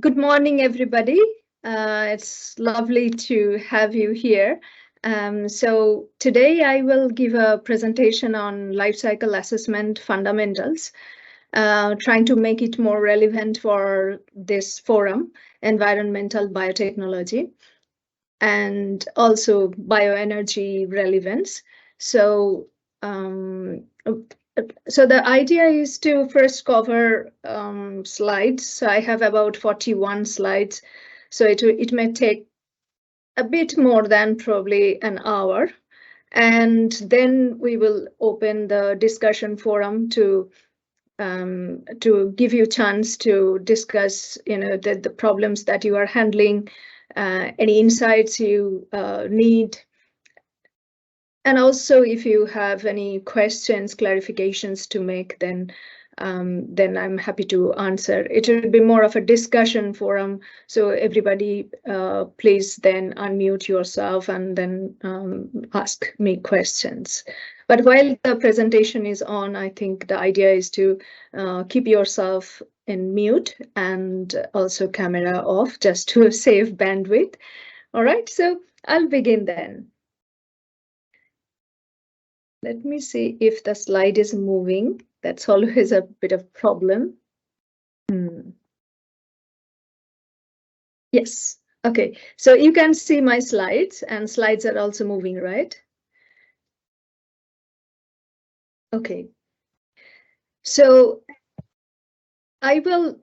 Good morning, everybody. It's lovely to have you here. So today I will give a presentation on life cycle assessment fundamentals, trying to make it more relevant for this forum, Environmental Biotechnology, and also bioenergy relevance. So the idea is to first cover slides. So I have about 41 slides. So it may take a bit more than probably an hour. And then we will open the discussion forum to give you a chance to discuss, the problems that you are handling, any insights you need. And also, if you have any questions, clarifications to make, then I'm happy to answer. It will be more of a discussion forum. So everybody, please then unmute yourself and then ask me questions. But while the presentation is on, I think the idea is to keep yourself in mute and also camera off just to save bandwidth. All right, so I'll begin then. Let me see if the slide is moving. That's always a bit of problem. Yes, okay. So you can see my slides, and slides are also moving, right? Okay. So I will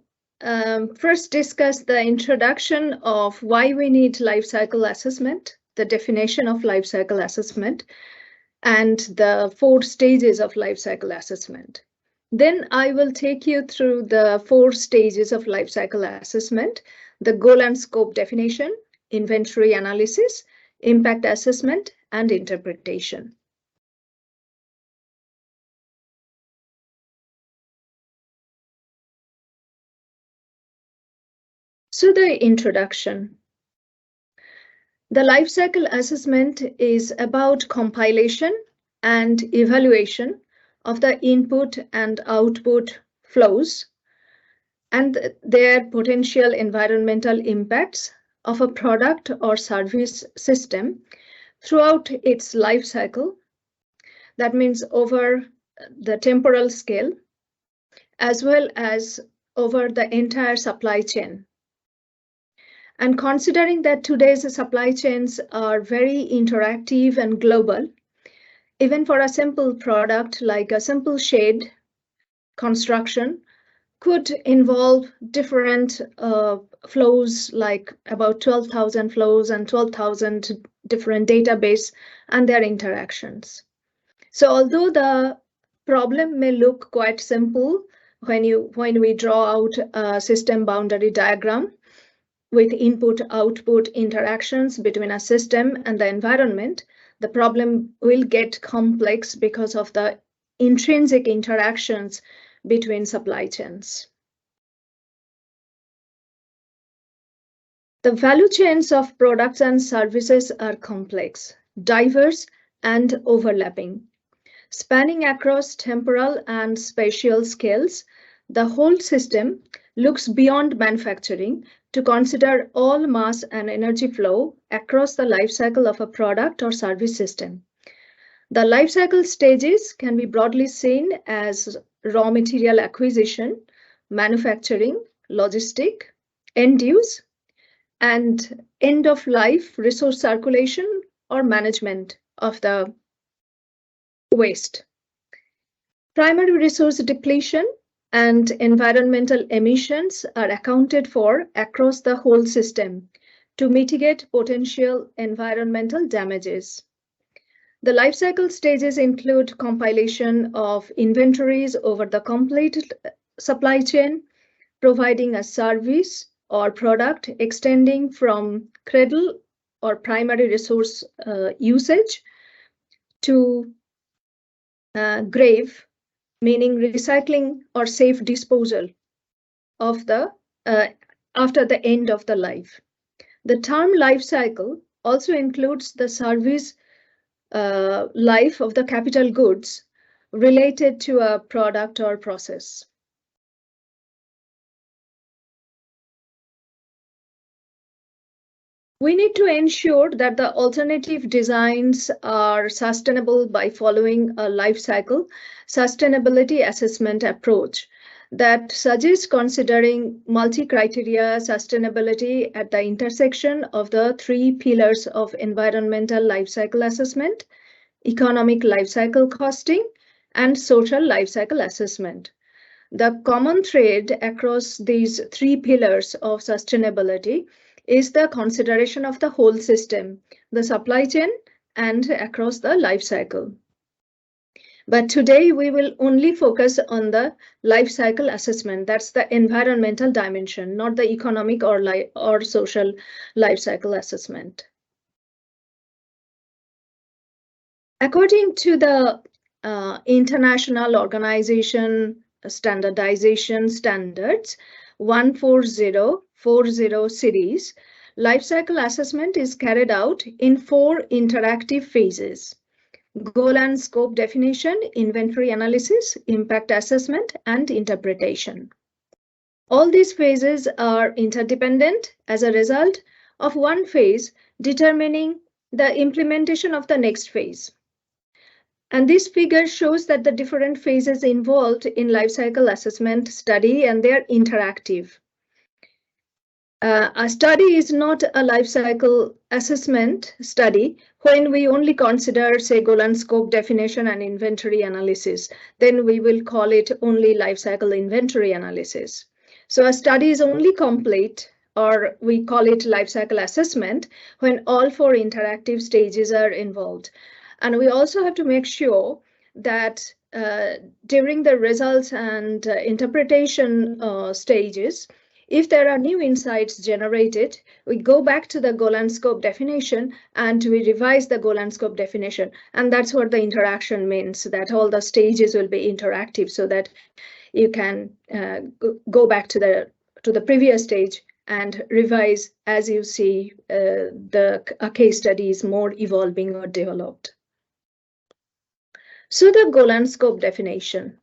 first discuss the introduction of why we need life cycle assessment, the definition of life cycle assessment, and the 4 stages of life cycle assessment. Then I will take you through the 4 stages of life cycle assessment, the goal and scope definition, inventory analysis, impact assessment, and interpretation. So the introduction. The life cycle assessment is about compilation and evaluation of the input and output flows and their potential environmental impacts of a product or service system throughout its life cycle. That means over the temporal scale, as well as over the entire supply chain. And considering that today's supply chains are very interactive and global, even for a simple product like a simple shade construction could involve different flows, like about 12,000 flows and 12,000 different database and their interactions. So although the problem may look quite simple when we draw out a system boundary diagram with input-output interactions between a system and the environment, the problem will get complex because of the intrinsic interactions between supply chains. The value chains of products and services are complex, diverse, and overlapping. Spanning across temporal and spatial scales, the whole system looks beyond manufacturing to consider all mass and energy flow across the life cycle of a product or service system. The life cycle stages can be broadly seen as raw material acquisition, manufacturing, logistic, end use, and end of life resource circulation or management of the waste. Primary resource depletion and environmental emissions are accounted for across the whole system to mitigate potential environmental damages. The life cycle stages include compilation of inventories over the complete supply chain, providing a service or product extending from cradle or primary resource usage to grave, meaning recycling or safe disposal of the after the end of the life. The term life cycle also includes the service life of the capital goods related to a product or process. We need to ensure that the alternative designs are sustainable by following a life cycle sustainability assessment approach that suggests considering multi-criteria sustainability at the intersection of the three pillars of environmental life cycle assessment, economic life cycle costing, and social life cycle assessment. The common thread across these three pillars of sustainability is the consideration of the whole system, the supply chain, and across the life cycle. But today we will only focus on the life cycle assessment. That's the environmental dimension, not the economic or social life cycle assessment. According to the International Organization Standardization Standards 14040 series, life cycle assessment is carried out in 4 interactive phases: Golan scope definition, inventory analysis, impact assessment, and interpretation. All these phases are interdependent as a result of one phase determining the implementation of the next phase. And this figure shows that the different phases involved in life cycle assessment study, and they are interactive. A study is not a life cycle assessment study when we only consider, say, Golan scope definition and inventory analysis. Then we will call it only life cycle inventory analysis. So a study is only complete, or we call it life cycle assessment, when all 4 interactive stages are involved. And we also have to make sure that during the results and interpretation stages, if there are new insights generated, we go back to the Golan scope definition and we revise the Golan scope definition. And that's what the interaction means, that all the stages will be interactive so that you can go back to the previous stage and revise as you see a case study is more evolving or developed. So the Golan scope definition.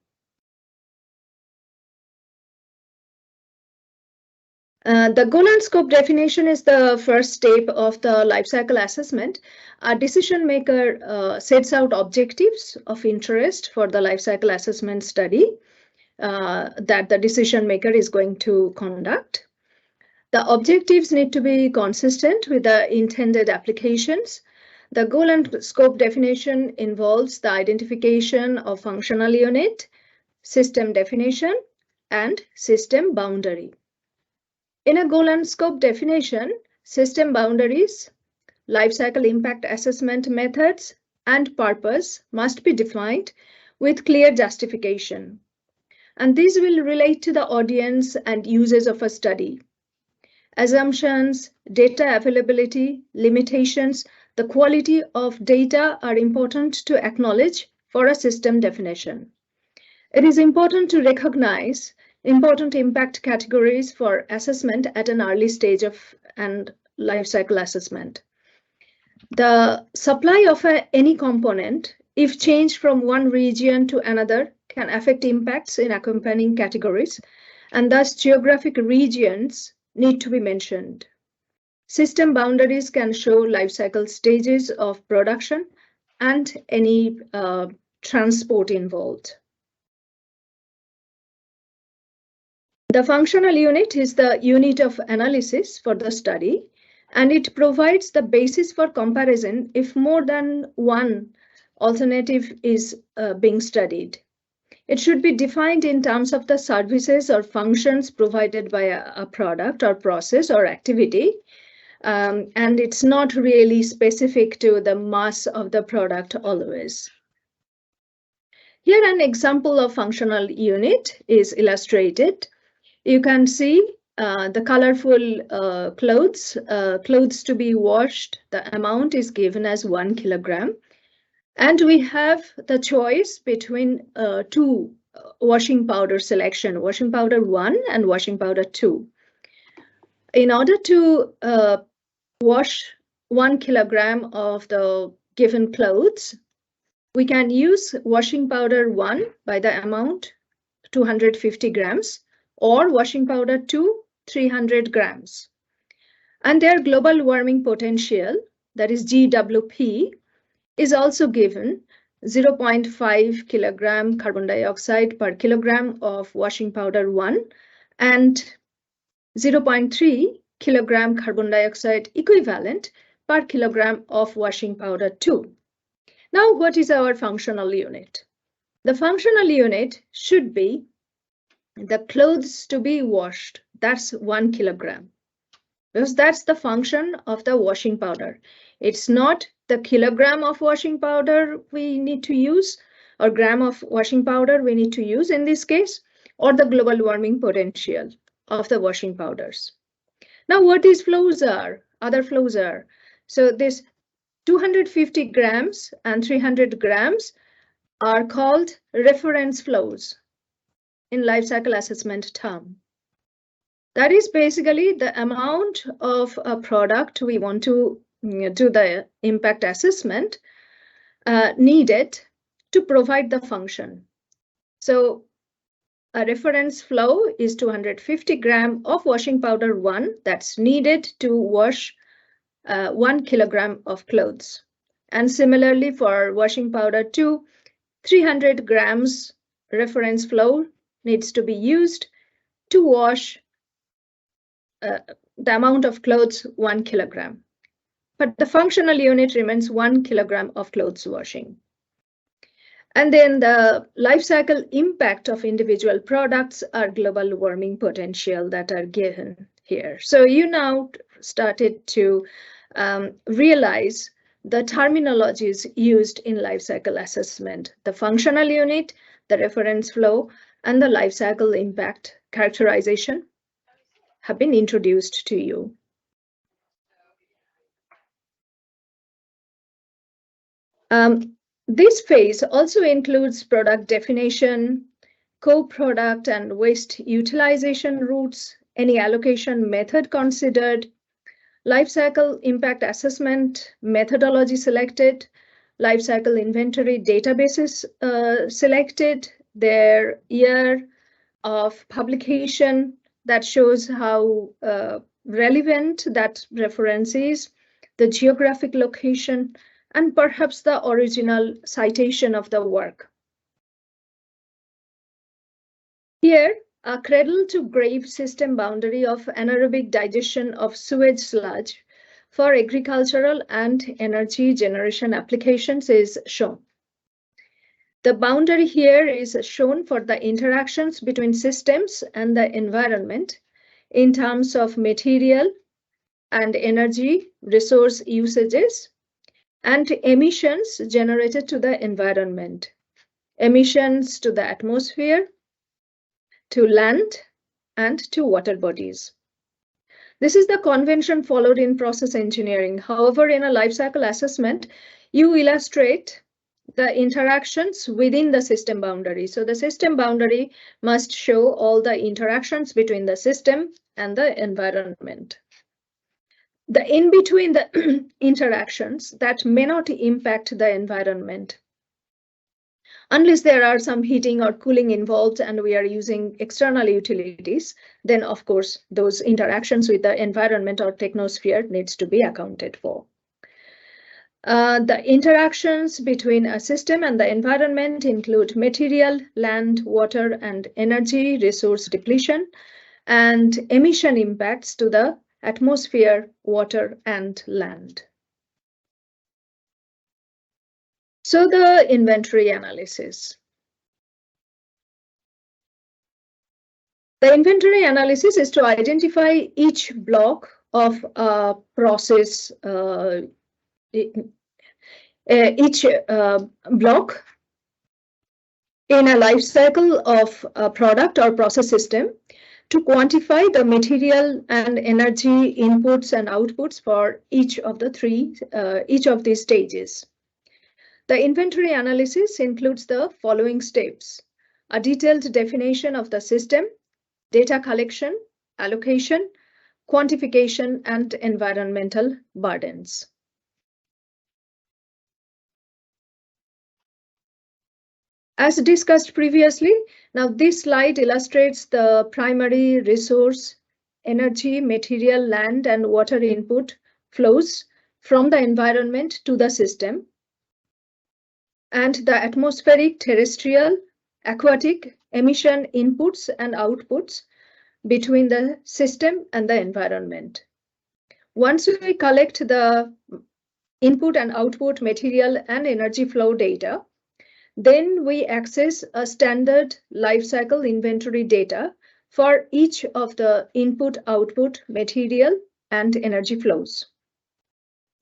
The Golan scope definition is the first step of the life cycle assessment. A decision maker sets out objectives of interest for the life cycle assessment study that the decision maker is going to conduct. The objectives need to be consistent with the intended applications. The Golan scope definition involves the identification of functional unit, system definition, and system boundary. In a Golan scope definition, system boundaries, life cycle impact assessment methods, and purpose must be defined with clear justification. And these will relate to the audience and uses of a study. Assumptions, data availability, limitations, the quality of data are important to acknowledge for a system definition. It is important to recognize important impact categories for assessment at an early stage of and life cycle assessment. The supply of any component, if changed from one region to another, can affect impacts in accompanying categories, and thus geographic regions need to be mentioned. System boundaries can show life cycle stages of production and any transport involved. The functional unit is the unit of analysis for the study, and it provides the basis for comparison if more than one alternative is being studied. It should be defined in terms of the services or functions provided by a product or process or activity, and it's not really specific to the mass of the product always. Here an example of functional unit is illustrated. You can see the colorful clothes to be washed. The amount is given as 1 kilogram. And we have the choice between 2 washing powder selection, washing powder 1 and washing powder 2. In order to wash 1 kilogram of the given clothes, we can use washing powder 1 by the amount 250 grams or washing powder 2 300 grams. And their global warming potential, that is GWP, is also given 0.5 kilogram carbon dioxide per kilogram of washing powder 1 and 0.3 kilogram carbon dioxide equivalent per kilogram of washing powder 2. Now, what is our functional unit? The functional unit should be the clothes to be washed. That's 1 kilogram. Because that's the function of the washing powder. It's not the kilogram of washing powder we need to use or gram of washing powder we need to use in this case, or the global warming potential of the washing powders. Now, what these flows are, other flows are. So this 250 grams and 300 grams are called reference flows in life cycle assessment term. That is basically the amount of a product we want to do the impact assessment needed to provide the function. So a reference flow is 250 grams of washing powder 1 that's needed to wash 1 kilogram of clothes. And similarly for washing powder 2, 300 grams reference flow needs to be used to wash the amount of clothes 1 kilogram. But the functional unit remains 1 kilogram of clothes washing. And then the life cycle impact of individual products are global warming potential that are given here. So you now started to realize the terminologies used in life cycle assessment. The functional unit, the reference flow, and the life cycle impact characterization have been introduced to you. This phase also includes product definition, co-product and waste utilization routes, any allocation method considered, life cycle impact assessment methodology selected, life cycle inventory databases selected, their year of publication that shows how relevant that reference is, the geographic location, and perhaps the original citation of the work. Here, a cradle-to-grave system boundary of anaerobic digestion of sewage sludge for agricultural and energy generation applications is shown. The boundary here is shown for the interactions between systems and the environment in terms of material and energy resource usages and emissions generated to the environment, emissions to the atmosphere, to land, and to water bodies. This is the convention followed in process engineering. However, in a life cycle assessment, you illustrate the interactions within the system boundary. So the system boundary must show all the interactions between the system and the environment. The in between the interactions that may not impact the environment. Unless there are some heating or cooling involved and we are using external utilities, then of course those interactions with the environment or technosphere needs to be accounted for. The interactions between a system and the environment include material, land, water, and energy resource depletion, and emission impacts to the atmosphere, water, and land. So the inventory analysis. The inventory analysis is to identify each block of a process, each block in a life cycle of a product or process system to quantify the material and energy inputs and outputs for each of these stages. The inventory analysis includes the following steps: a detailed definition of the system, data collection, allocation, quantification, and environmental burdens. As discussed previously, now this slide illustrates the primary resource, energy, material, land, and water input flows from the environment to the system, and the atmospheric, terrestrial, aquatic emission inputs and outputs between the system and the environment. Once we collect the input and output material and energy flow data, then we access a standard life cycle inventory data for each of the input, output, material, and energy flows.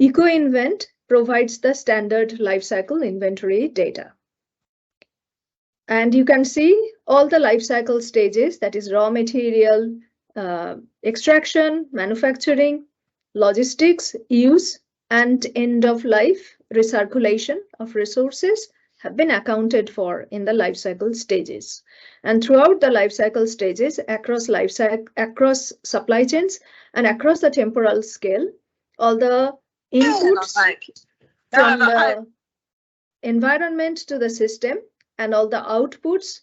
EcoInvent provides the standard life cycle inventory data. And you can see all the life cycle stages, that is raw material, extraction, manufacturing, logistics, use, and end of life recirculation of resources have been accounted for in the life cycle stages. And throughout the life cycle stages, across supply chains and across the temporal scale, all the inputs from the environment to the system and all the outputs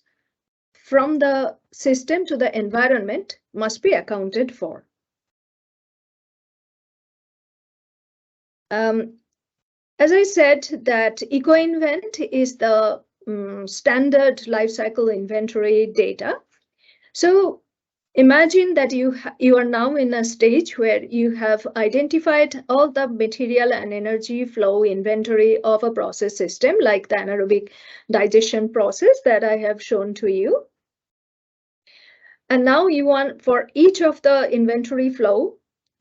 from the system to the environment must be accounted for. As I said, that EcoInvent is the standard life cycle inventory data. So imagine that you are now in a stage where you have identified all the material and energy flow inventory of a process system, like the anaerobic digestion process that I have shown to you. And now you want, for each of the inventory flow,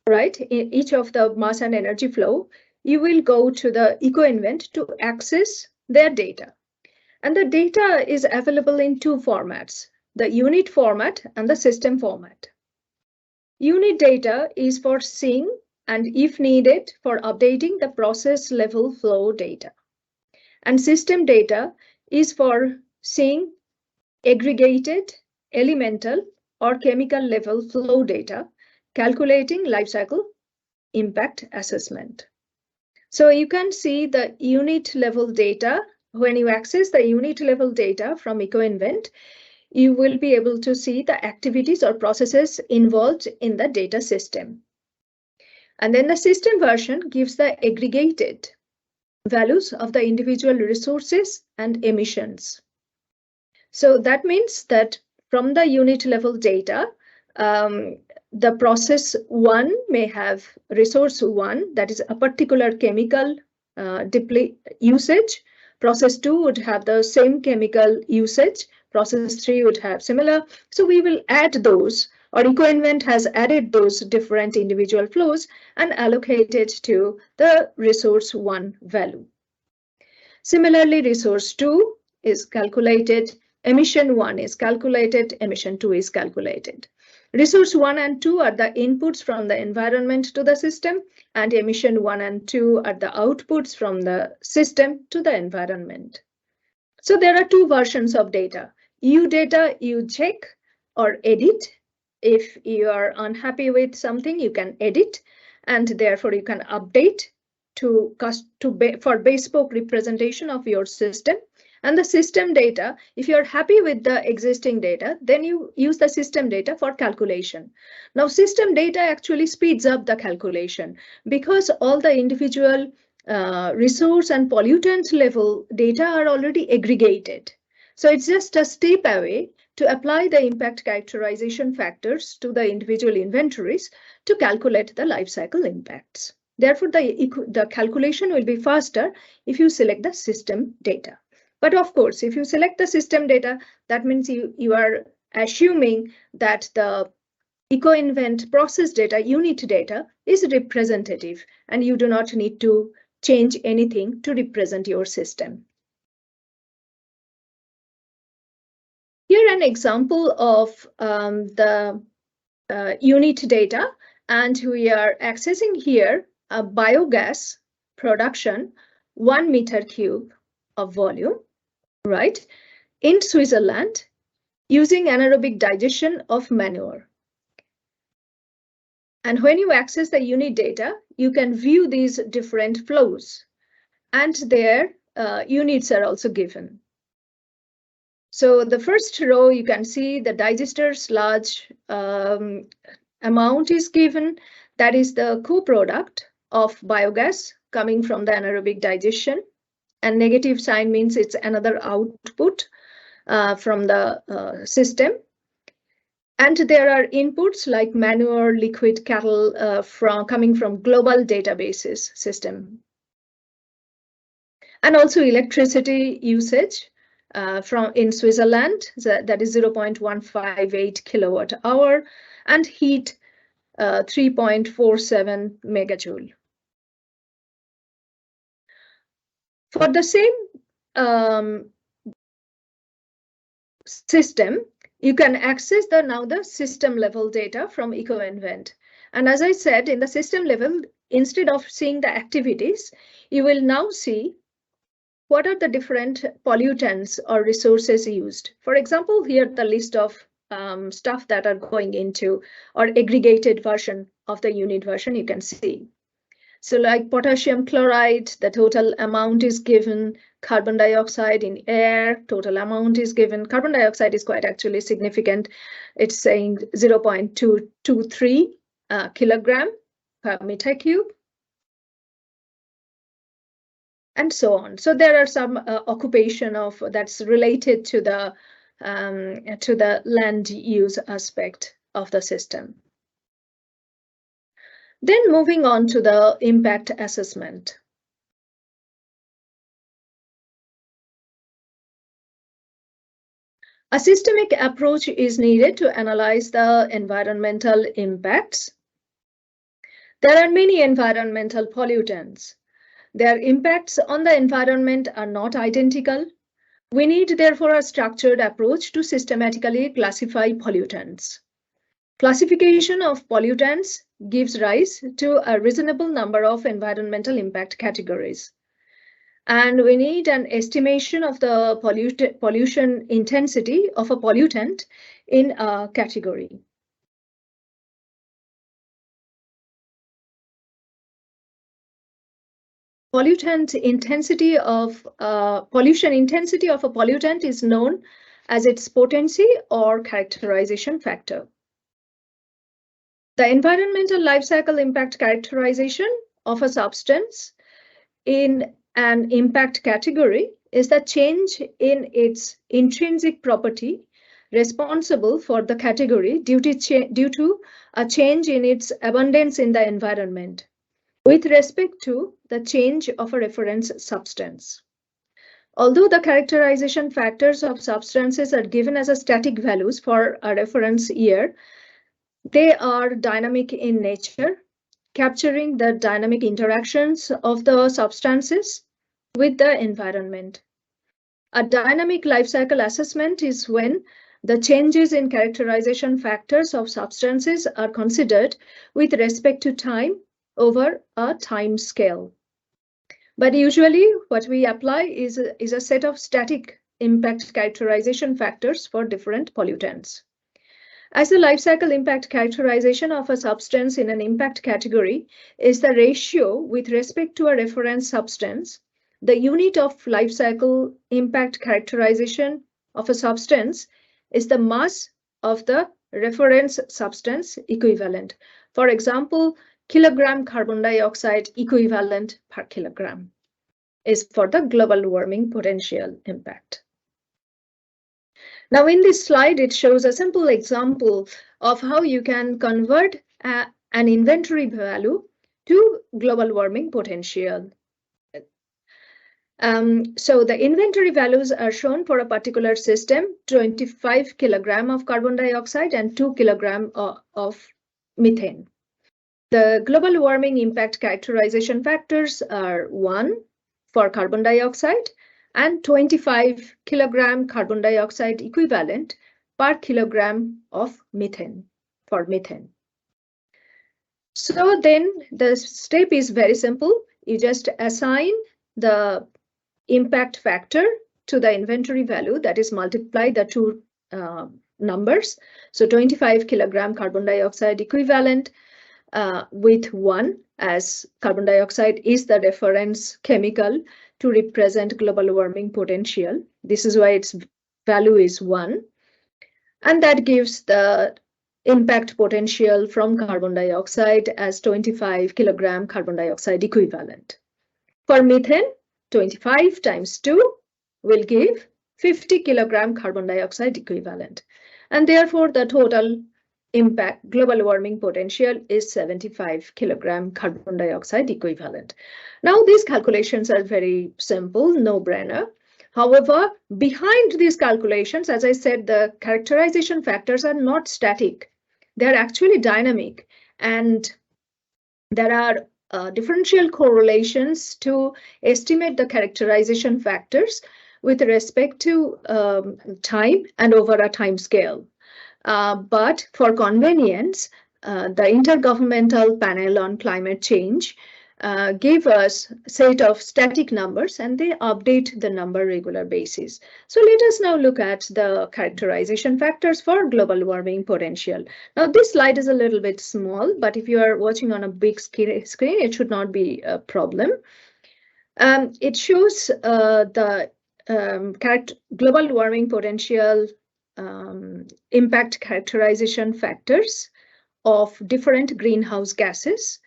right, in each of the mass and energy flow, you will go to the EcoInvent to access their data. And the data is available in two formats, the unit format and the system format. Unit data is for seeing and, if needed, for updating the process level flow data. And system data is for seeing aggregated, elemental, or chemical level flow data, calculating life cycle impact assessment. So you can see the unit level data. When you access the unit level data from EcoInvent, you will be able to see the activities or processes involved in the data system. And then the system version gives the aggregated values of the individual resources and emissions. So that means that from the unit level data, the process 1 may have resource 1, that is a particular chemical usage. Process 2 would have the same chemical usage. Process 3 would have similar. So we will add those, or EcoInvent has added those different individual flows and allocated to the resource 1 value. Similarly, resource 2 is calculated, emission 1 is calculated, emission 2 is calculated. Resource 1 and 2 are the inputs from the environment to the system, and emission 1 and 2 are the outputs from the system to the environment. So there are two versions of data. Data you check or edit. If you are unhappy with something, you can edit, and therefore you can update for bespoke representation of your system. And the system data, if you're happy with the existing data, then you use the system data for calculation. Now, system data actually speeds up the calculation because all the individual resource and pollutant level data are already aggregated. So it's just a step away to apply the impact characterization factors to the individual inventories to calculate the life cycle impacts. Therefore, the calculation will be faster if you select the system data. But of course, if you select the system data, that means you are assuming that the EcoInvent process data, unit data, is representative, and you do not need to change anything to represent your system. Here an example of the unit data, and we are accessing here a biogas production 1 meter cube of volume, right, in Switzerland using anaerobic digestion of manure. And when you access the unit data, you can view these different flows, and their units are also given. So the first row, you can see the digester sludge amount is given, that is the co-product of biogas coming from the anaerobic digestion, and negative sign means it's another output from the system. And there are inputs like manure, liquid, cattle coming from global databases system. And also electricity usage in Switzerland, that is 0.158 kilowatt hour, and heat 3.47 megajoule. For the same system, you can access the system level data from EcoInvent. And as I said, in the system level, instead of seeing the activities, you will now see what are the different pollutants or resources used. For example, here the list of stuff that are going into or aggregated version of the unit version you can see. So like potassium chloride, the total amount is given. Carbon dioxide in air, total amount is given. Carbon dioxide is quite actually significant. It's saying 0.223 kilogram per meter cube. And so on. So there are some occupation of that's related to the land use aspect of the system. Then moving on to the impact assessment. A systemic approach is needed to analyze the environmental impacts. There are many environmental pollutants. Their impacts on the environment are not identical. We need, therefore, a structured approach to systematically classify pollutants. Classification of pollutants gives rise to a reasonable number of environmental impact categories. And we need an estimation of the pollution intensity of a pollutant in a category. Pollution intensity of a pollutant is known as its potency or characterization factor. The environmental life cycle impact characterization of a substance in an impact category is the change in its intrinsic property responsible for the category due to a change in its abundance in the environment with respect to the change of a reference substance. Although the characterization factors of substances are given as a static values for a reference year, they are dynamic in nature, capturing the dynamic interactions of the substances with the environment. A dynamic life cycle assessment is when the changes in characterization factors of substances are considered with respect to time over a time scale. But usually what we apply is a set of static impact characterization factors for different pollutants. As the life cycle impact characterization of a substance in an impact category is the ratio with respect to a reference substance, the unit of life cycle impact characterization of a substance is the mass of the reference substance equivalent. For example, kilogram carbon dioxide equivalent per kilogram is for the global warming potential impact. Now in this slide, it shows a simple example of how you can convert an inventory value to global warming potential. So the inventory values are shown for a particular system, 25 kilogram of carbon dioxide and 2 kilogram of methane. The global warming impact characterization factors are 1 for carbon dioxide and 25 kilogram carbon dioxide equivalent per kilogram of methane for methane. So then the step is very simple. You just assign the impact factor to the inventory value, that is multiply the two numbers. So 25 kilogram carbon dioxide equivalent with 1, as carbon dioxide is the reference chemical to represent global warming potential. This is why its value is 1. And that gives the impact potential from carbon dioxide as 25 kilogram carbon dioxide equivalent. For methane, 25 times 2 will give 50 kilogram carbon dioxide equivalent. And therefore, the total impact global warming potential is 75 kilogram carbon dioxide equivalent. Now, these calculations are very simple, no-brainer. However, behind these calculations, as I said, the characterization factors are not static. They're actually dynamic, and there are differential correlations to estimate the characterization factors with respect to time and over a time scale. But for convenience, the Intergovernmental Panel on Climate Change gave us a set of static numbers, and they update the number regular basis. So let us now look at the characterization factors for global warming potential. Now this slide is a little bit small, but if you are watching on a big screen, it should not be a problem. It shows the global warming potential impact characterization factors of different greenhouse gases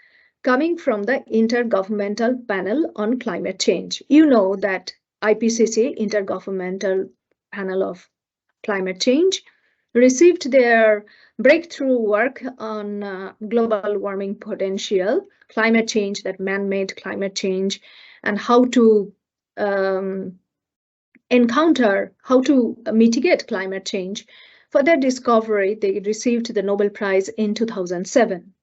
coming from the Intergovernmental Panel on Climate Change. You know that IPCC, Intergovernmental Panel of Climate Change, received their breakthrough work on global warming potential, climate change, that man-made climate change, and how to how to mitigate climate change. For their discovery, they received the Nobel Prize in 2007.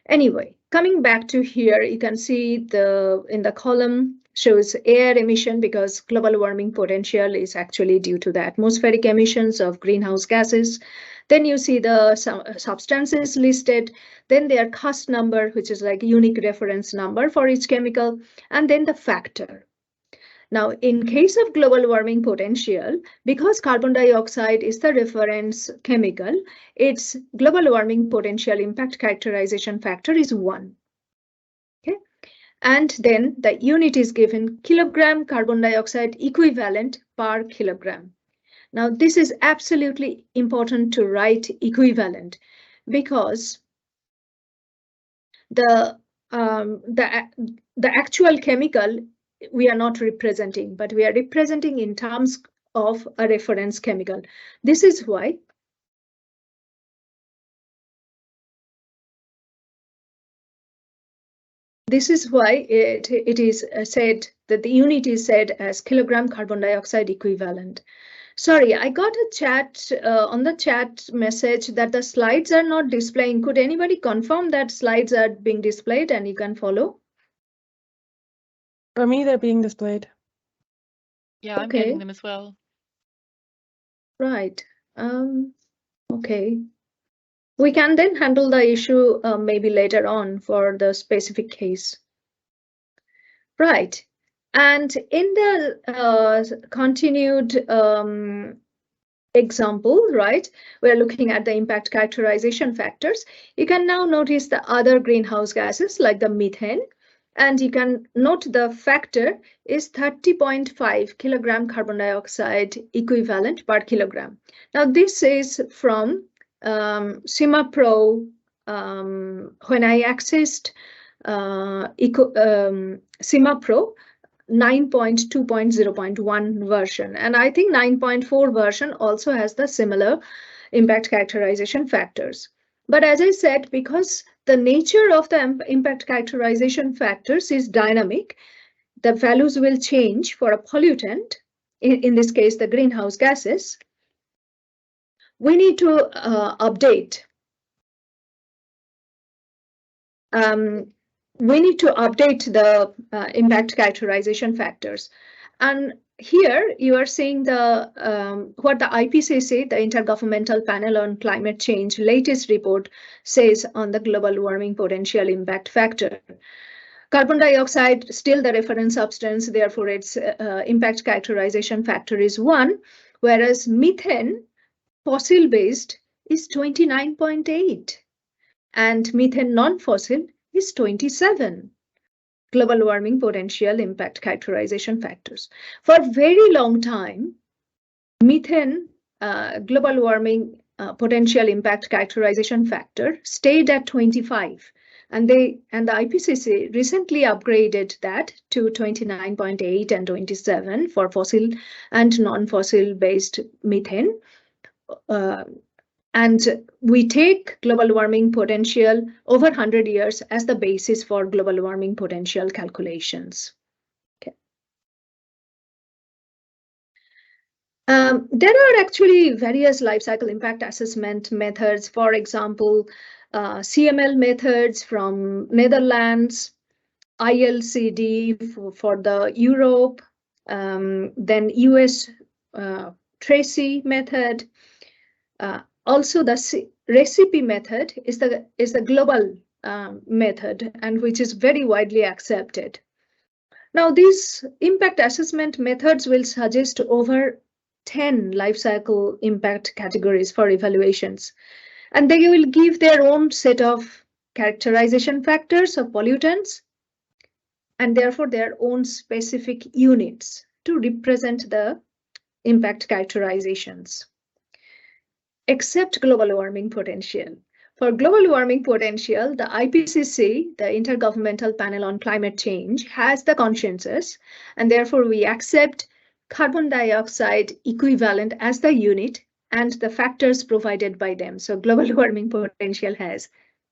Anyway, coming back to here, you can see in the column shows air emission, because global warming potential is actually due to the atmospheric emissions of greenhouse gases. Then you see the substances listed, then their cost number, which is like unique reference number for each chemical, and then the factor. Now, in case of global warming potential, because carbon dioxide is the reference chemical, its global warming potential impact characterization factor is 1. Okay, and then the unit is given kilogram carbon dioxide equivalent per kilogram. Now, this is absolutely important to write equivalent, because the actual chemical we are not representing, but we are representing in terms of a reference chemical. This is why it is said that the unit is said as kilogram carbon dioxide equivalent. Sorry, I got a chat on the chat message that the slides are not displaying. Could anybody confirm that slides are being displayed and you can follow? For me, they're being displayed. Yeah, I'm getting them as well. Right. Okay. We can then handle the issue maybe later on for the specific case. Right. And in the continued example, right, we're looking at the impact characterization factors. You can now notice the other greenhouse gases like the methane, and you can note the factor is 30.5 kilogram carbon dioxide equivalent per kilogram. Now this is from CIMAPRO. When I accessed CIMAPRO 9.2.0.1 version, and I think 9.4 version also has the similar impact characterization factors. But as I said, because the nature of the impact characterization factors is dynamic, the values will change for a pollutant, in this case the greenhouse gases. We need to update. We need to update the impact characterization factors. And here you are seeing the what the IPCC, the Intergovernmental Panel on Climate Change, latest report says on the global warming potential impact factor. Carbon dioxide, still the reference substance, therefore its impact characterization factor is 1, whereas methane, fossil-based, is 29.8, and methane non-fossil is 27. Global warming potential impact characterization factors. For a very long time, methane global warming potential impact characterization factor stayed at 25, and the IPCC recently upgraded that to 29.8 and 27 for fossil and non-fossil based methane. And we take global warming potential over 100 years as the basis for global warming potential calculations. Okay. There are actually various life cycle impact assessment methods. For example, CML methods from Netherlands, ILCD for the Europe, then US Tracy method. Also, the recipe method is the global method, and which is very widely accepted. Now, these impact assessment methods will suggest over 10 life cycle impact categories for evaluations, and they will give their own set of characterization factors of pollutants, and therefore their own specific units to represent the impact characterizations. Except global warming potential. For global warming potential, the IPCC, the Intergovernmental Panel on Climate Change, has the consensus, and therefore we accept carbon dioxide equivalent as the unit and the factors provided by them. So global warming potential has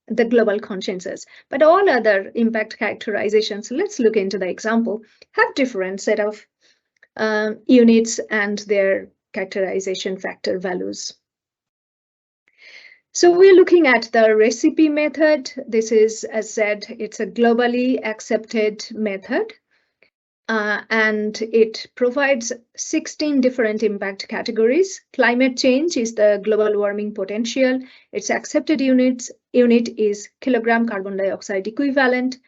the global consensus, but all other impact characterizations, let's look into the example, have different set of units and their characterization factor values. So we're looking at the recipe method. This is, as said, it's a globally accepted method, and it provides 16 different impact categories. Climate change is the global warming potential. Its accepted unit is kilogram carbon dioxide equivalent.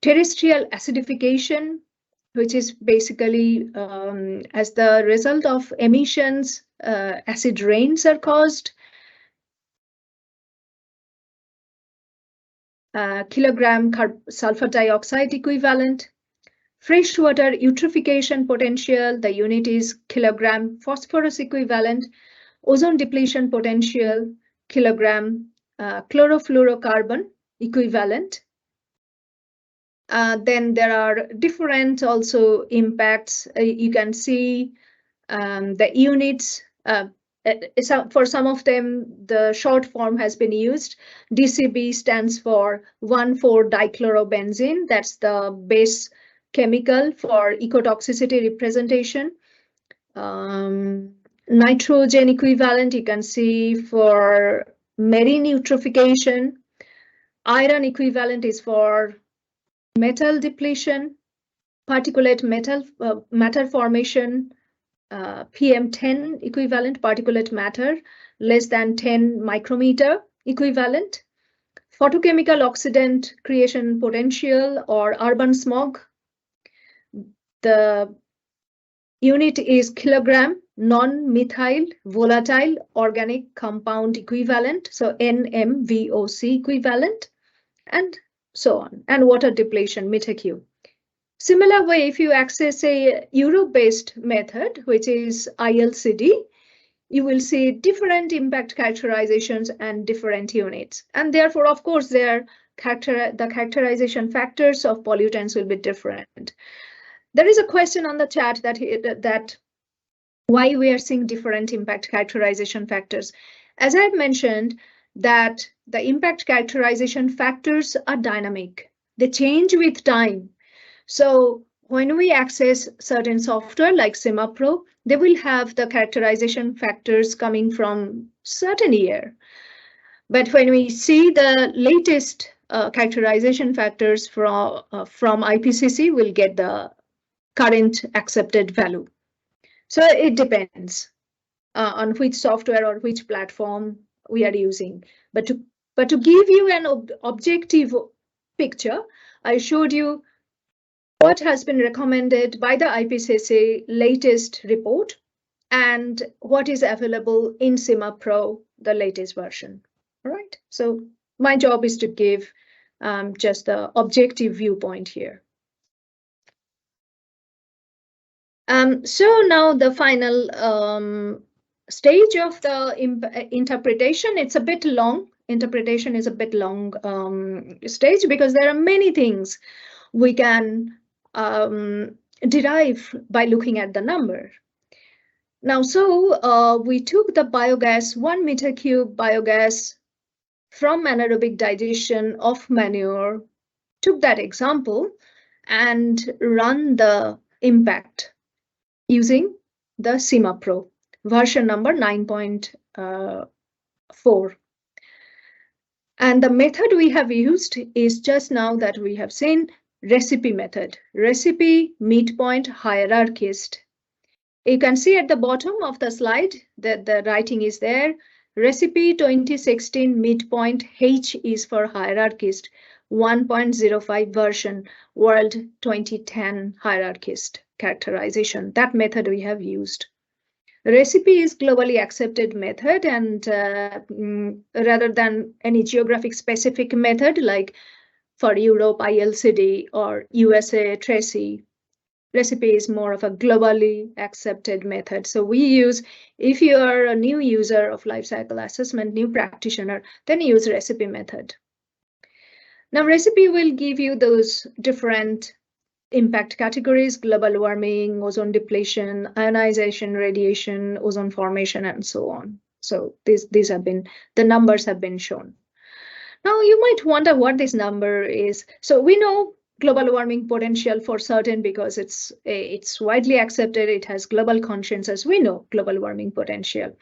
Terrestrial acidification, which is basically as the result of emissions, acid rains are caused. Kilogram sulfur dioxide equivalent. Freshwater eutrophication potential, the unit is kilogram phosphorus equivalent. Ozone depletion potential, kilogram chlorofluorocarbon equivalent. Then there are different also impacts. You can see the units. For some of them, the short form has been used. DCB stands for 1,4-dichlorobenzene. That's the base chemical for ecotoxicity representation. Nitrogen equivalent, you can see for marine eutrophication. Iron equivalent is for metal depletion, particulate matter formation, PM10 equivalent particulate matter less than 10 micrometer equivalent, photochemical oxidant creation potential or urban smog. The unit is kilogram non-methyl volatile organic compound equivalent, so NMVOC equivalent, and so on, and water depletion, METAQ. Similar way, if you access a Europe-based method, which is ILCD, you will see different impact characterizations and different units. And therefore, of course, the characterization factors of pollutants will be different. There is a question on the chat that why we are seeing different impact characterization factors. As I've mentioned, that the impact characterization factors are dynamic. They change with time. So when we access certain software like CIMAPRO, they will have the characterization factors coming from certain year. But when we see the latest characterization factors from IPCC, we'll get the current accepted value. So it depends on which software or which platform we are using. But to give you an objective picture, I showed you what has been recommended by the IPCC latest report and what is available in CIMAPRO, the latest version. All right, so my job is to give just the objective viewpoint here. So now the final stage of the interpretation, it's a bit long. Interpretation is a bit long stage because there are many things we can derive by looking at the number. Now, so we took the biogas, 1 meter cube biogas from anaerobic digestion of manure, took that example and run the impact using the CIMAPRO version number 9.4. And the method we have used is just now that we have seen recipe method, recipe midpoint hierarchist. You can see at the bottom of the slide that the writing is there. Recipe 2016 midpoint H is for hierarchist, 1.05 version, World 2010 hierarchist characterization. That method we have used. Recipe is globally accepted method, and rather than any geographic specific method like for Europe ILCD or USA Tracy, recipe is more of a globally accepted method. So we use, if you are a new user of life cycle assessment, new practitioner, then use recipe method. Now recipe will give you those different impact categories: global warming, ozone depletion, ionization, radiation, ozone formation, and so on. So these have been, the numbers have been shown. Now you might wonder what this number is. So we know global warming potential for certain because it's widely accepted. It has global consensus. We know global warming potential.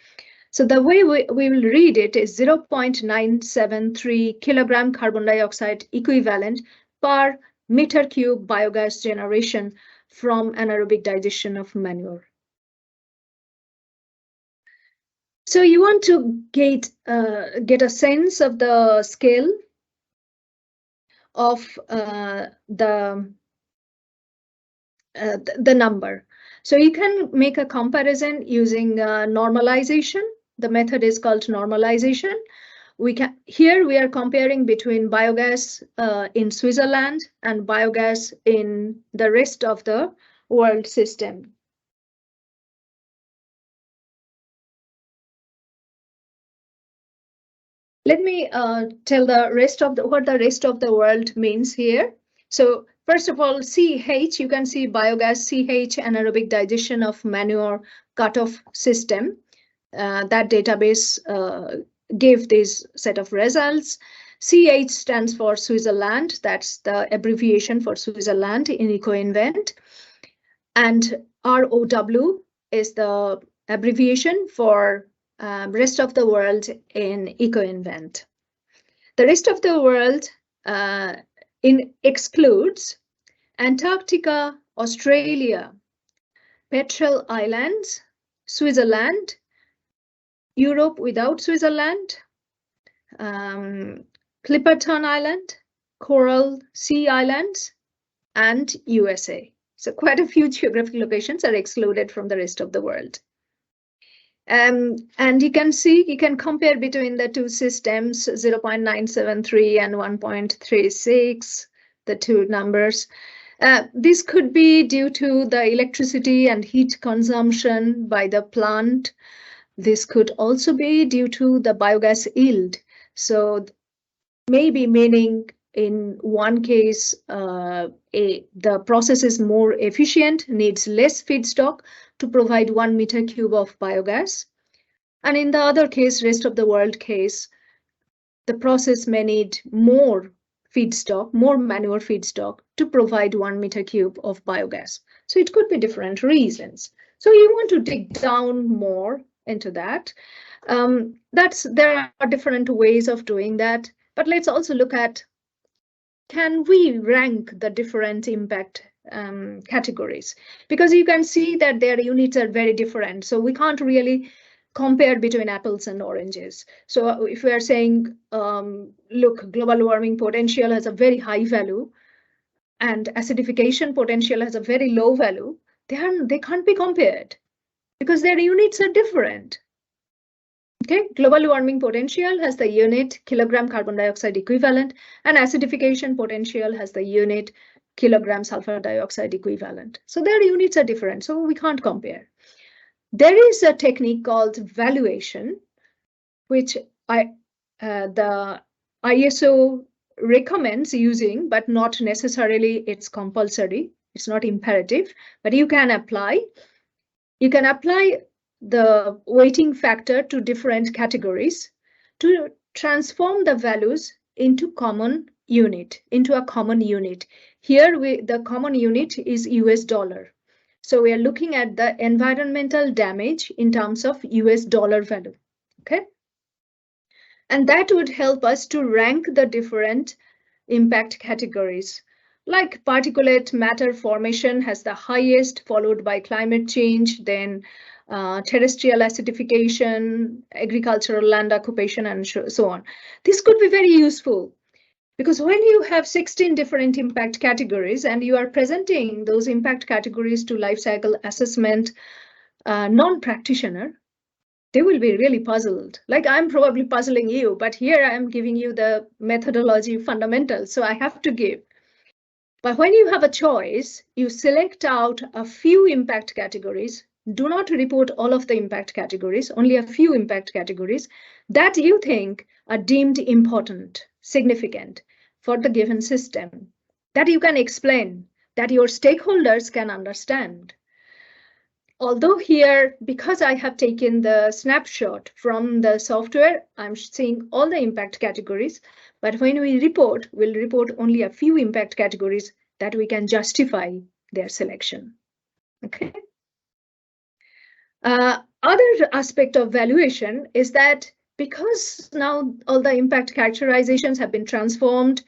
So the way we will read it is 0.973 kilogram carbon dioxide equivalent per meter cube biogas generation from anaerobic digestion of manure. So you want to get a sense of the scale of the number. So you can make a comparison using normalization. The method is called normalization. Here we are comparing between biogas in Switzerland and biogas in the rest of the world system. Let me tell the rest of what the rest of the world means here. So first of all, CH, you can see biogas CH anaerobic digestion of manure cutoff system. That database gave this set of results. CH stands for Switzerland. That's the abbreviation for Switzerland in EcoInvent. And ROW is the abbreviation for rest of the world in EcoInvent. The rest of the world excludes Antarctica, Australia, Petrel Islands, Switzerland, Europe without Switzerland, Clipperton Island, Coral Sea Islands, and USA. So quite a few geographic locations are excluded from the rest of the world. And you can see, you can compare between the two systems, 0.973 and 1.36, the two numbers. This could be due to the electricity and heat consumption by the plant. This could also be due to the biogas yield. So maybe meaning in one case, the process is more efficient, needs less feedstock to provide 1 meter cube of biogas. And in the other case, rest of the world case, the process may need more feedstock, more manure feedstock to provide 1 meter cube of biogas. So it could be different reasons. So you want to dig down more into that. There are different ways of doing that, but let's also look at, can we rank the different impact categories? Because you can see that their units are very different. So we can't really compare between apples and oranges. So if we are saying, look, global warming potential has a very high value and acidification potential has a very low value, they can't be compared because their units are different. Okay, global warming potential has the unit kilogram carbon dioxide equivalent, and acidification potential has the unit kilogram sulfur dioxide equivalent. So their units are different, so we can't compare. There is a technique called valuation, which the ISO recommends using, but not necessarily it's compulsory. It's not imperative, but you can apply. You can apply the weighting factor to different categories to transform the values into a common unit. Here, the common unit is US dollar. So we are looking at the environmental damage in terms of US dollar value. Okay. And that would help us to rank the different impact categories. Like particulate matter formation has the highest, followed by climate change, then terrestrial acidification, agricultural land occupation, and so on. This could be very useful because when you have 16 different impact categories and you are presenting those impact categories to life cycle assessment non-practitioner, they will be really puzzled. Like I'm probably puzzling you, but here I am giving you the methodology fundamentals, so I have to give. But when you have a choice, you select out a few impact categories. Do not report all of the impact categories, only a few impact categories that you think are deemed important, significant for the given system, that you can explain, that your stakeholders can understand. Although here, because I have taken the snapshot from the software, I'm seeing all the impact categories. But when we report, we'll report only a few impact categories that we can justify their selection. Okay. Other aspect of valuation is that because now all the impact characterizations have been transformed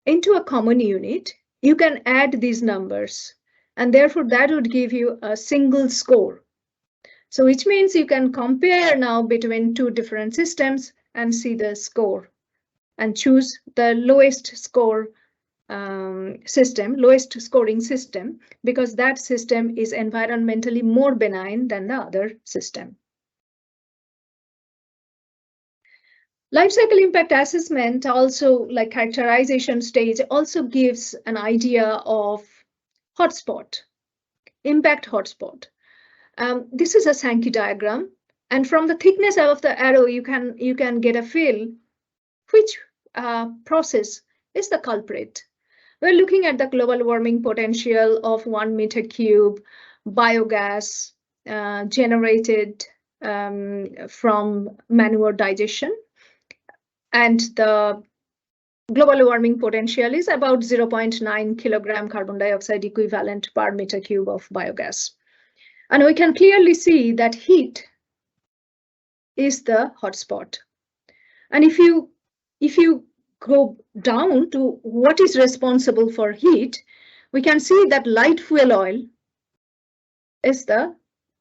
into a common unit, you can add these numbers. And therefore, that would give you a single score. So which means you can compare now between two different systems and see the score and choose the lowest score lowest scoring system, because that system is environmentally more benign than the other system. Life cycle impact assessment also, like characterization stage, also gives an idea of hotspot, impact hotspot. This is a Sankey diagram, and from the thickness of the arrow, you can get a feel which process is the culprit. We're looking at the global warming potential of 1 meter cube biogas generated from manure digestion, and the global warming potential is about 0.9 kilogram carbon dioxide equivalent per meter cube of biogas. And we can clearly see that heat is the hotspot. And if you go down to what is responsible for heat, we can see that light fuel oil is the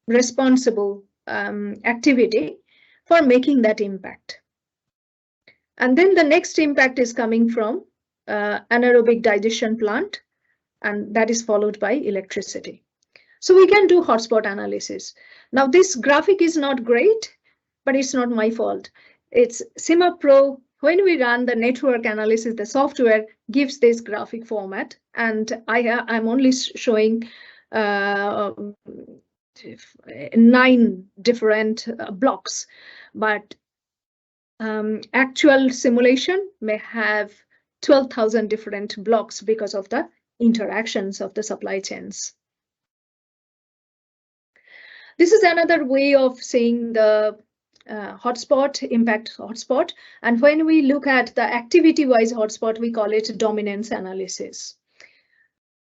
responsible activity for making that impact. And then the next impact is coming from anaerobic digestion plant, and that is followed by electricity. So we can do hotspot analysis. Now this graphic is not great, but it's not my fault. It's CIMAPRO. When we run the network analysis, the software gives this graphic format, and I'm only showing 9 different blocks, but actual simulation may have 12,000 different blocks because of the interactions of the supply chains. This is another way of seeing the hotspot, impact hotspot. And when we look at the activity-wise hotspot, we call it dominance analysis.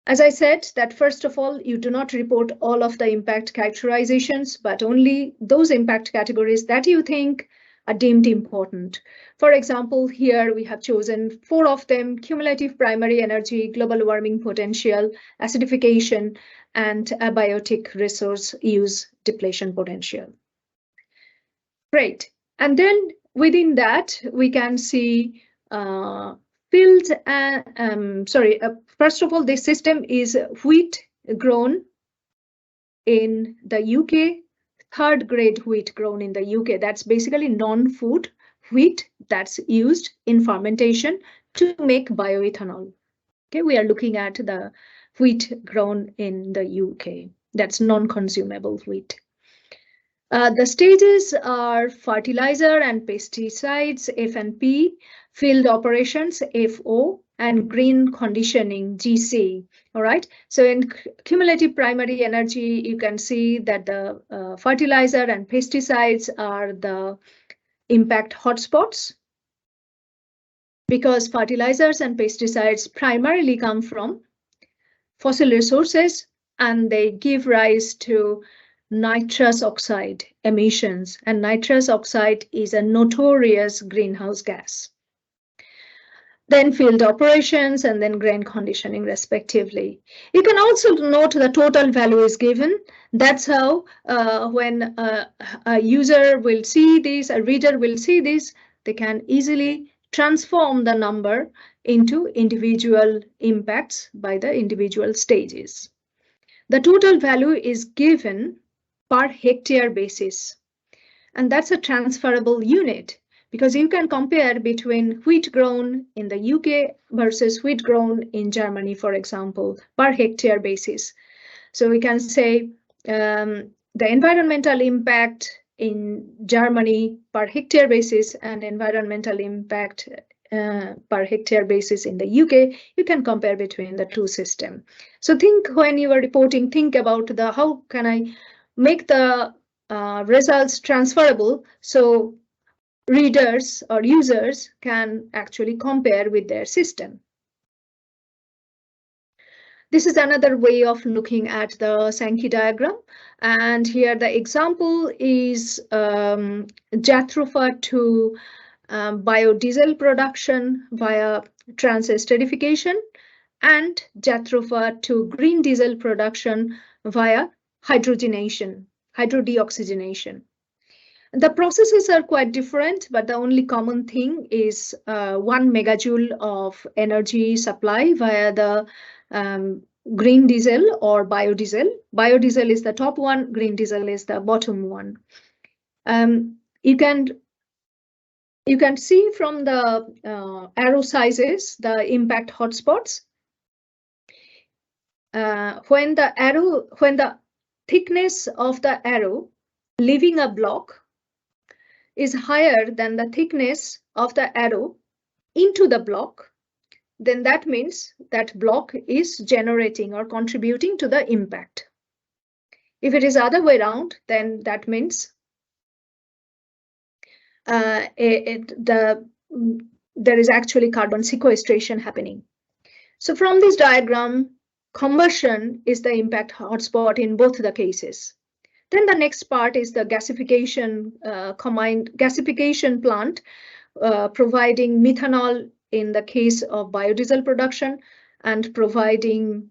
As I said, that first of all, you do not report all of the impact characterizations, but only those impact categories that you think are deemed important. For example, here we have chosen 4 of them: cumulative primary energy, global warming potential, acidification, and abiotic resource use depletion potential. Great. And then within that, we can see fields. First of all, this system is wheat grown in the UK, 3rd grade wheat grown in the UK. That's basically non-food wheat that's used in fermentation to make bioethanol. Okay, we are looking at the wheat grown in the UK. That's non-consumable wheat. The stages are fertilizer and pesticides, F and P, field operations, FO, and green conditioning, GC. All right. So in cumulative primary energy, you can see that the fertilizer and pesticides are the impact hotspots, because fertilizers and pesticides primarily come from fossil resources and they give rise to nitrous oxide emissions, and nitrous oxide is a notorious greenhouse gas. Then field operations and then grain conditioning respectively. You can also note the total value is given. That's how when a user will see this, a reader will see this, they can easily transform the number into individual impacts by the individual stages. The total value is given per hectare basis, and that's a transferable unit, because you can compare between wheat grown in the UK versus wheat grown in Germany, for example, per hectare basis. So we can say the environmental impact in Germany per hectare basis and environmental impact per hectare basis in the UK, you can compare between the two systems. So think when you are reporting, think about the how can I make the results transferable so readers or users can actually compare with their system. This is another way of looking at the Sankey diagram. And here the example is Jatropha to biodiesel production via trans-esterification and Jatropha to green diesel production via hydrogenation, hydrodeoxygenation. The processes are quite different, but the only common thing is 1 megajoule of energy supply via the green diesel or biodiesel. Biodiesel is the top one, green diesel is the bottom one. You can see from the arrow sizes the impact hotspots. When the thickness of the arrow leaving a block is higher than the thickness of the arrow into the block, then that means that block is generating or contributing to the impact. If it is other way around, then that means there is actually carbon sequestration happening. So from this diagram, combustion is the impact hotspot in both the cases. Then the next part is the gasification, combined gasification plant, providing methanol in the case of biodiesel production and providing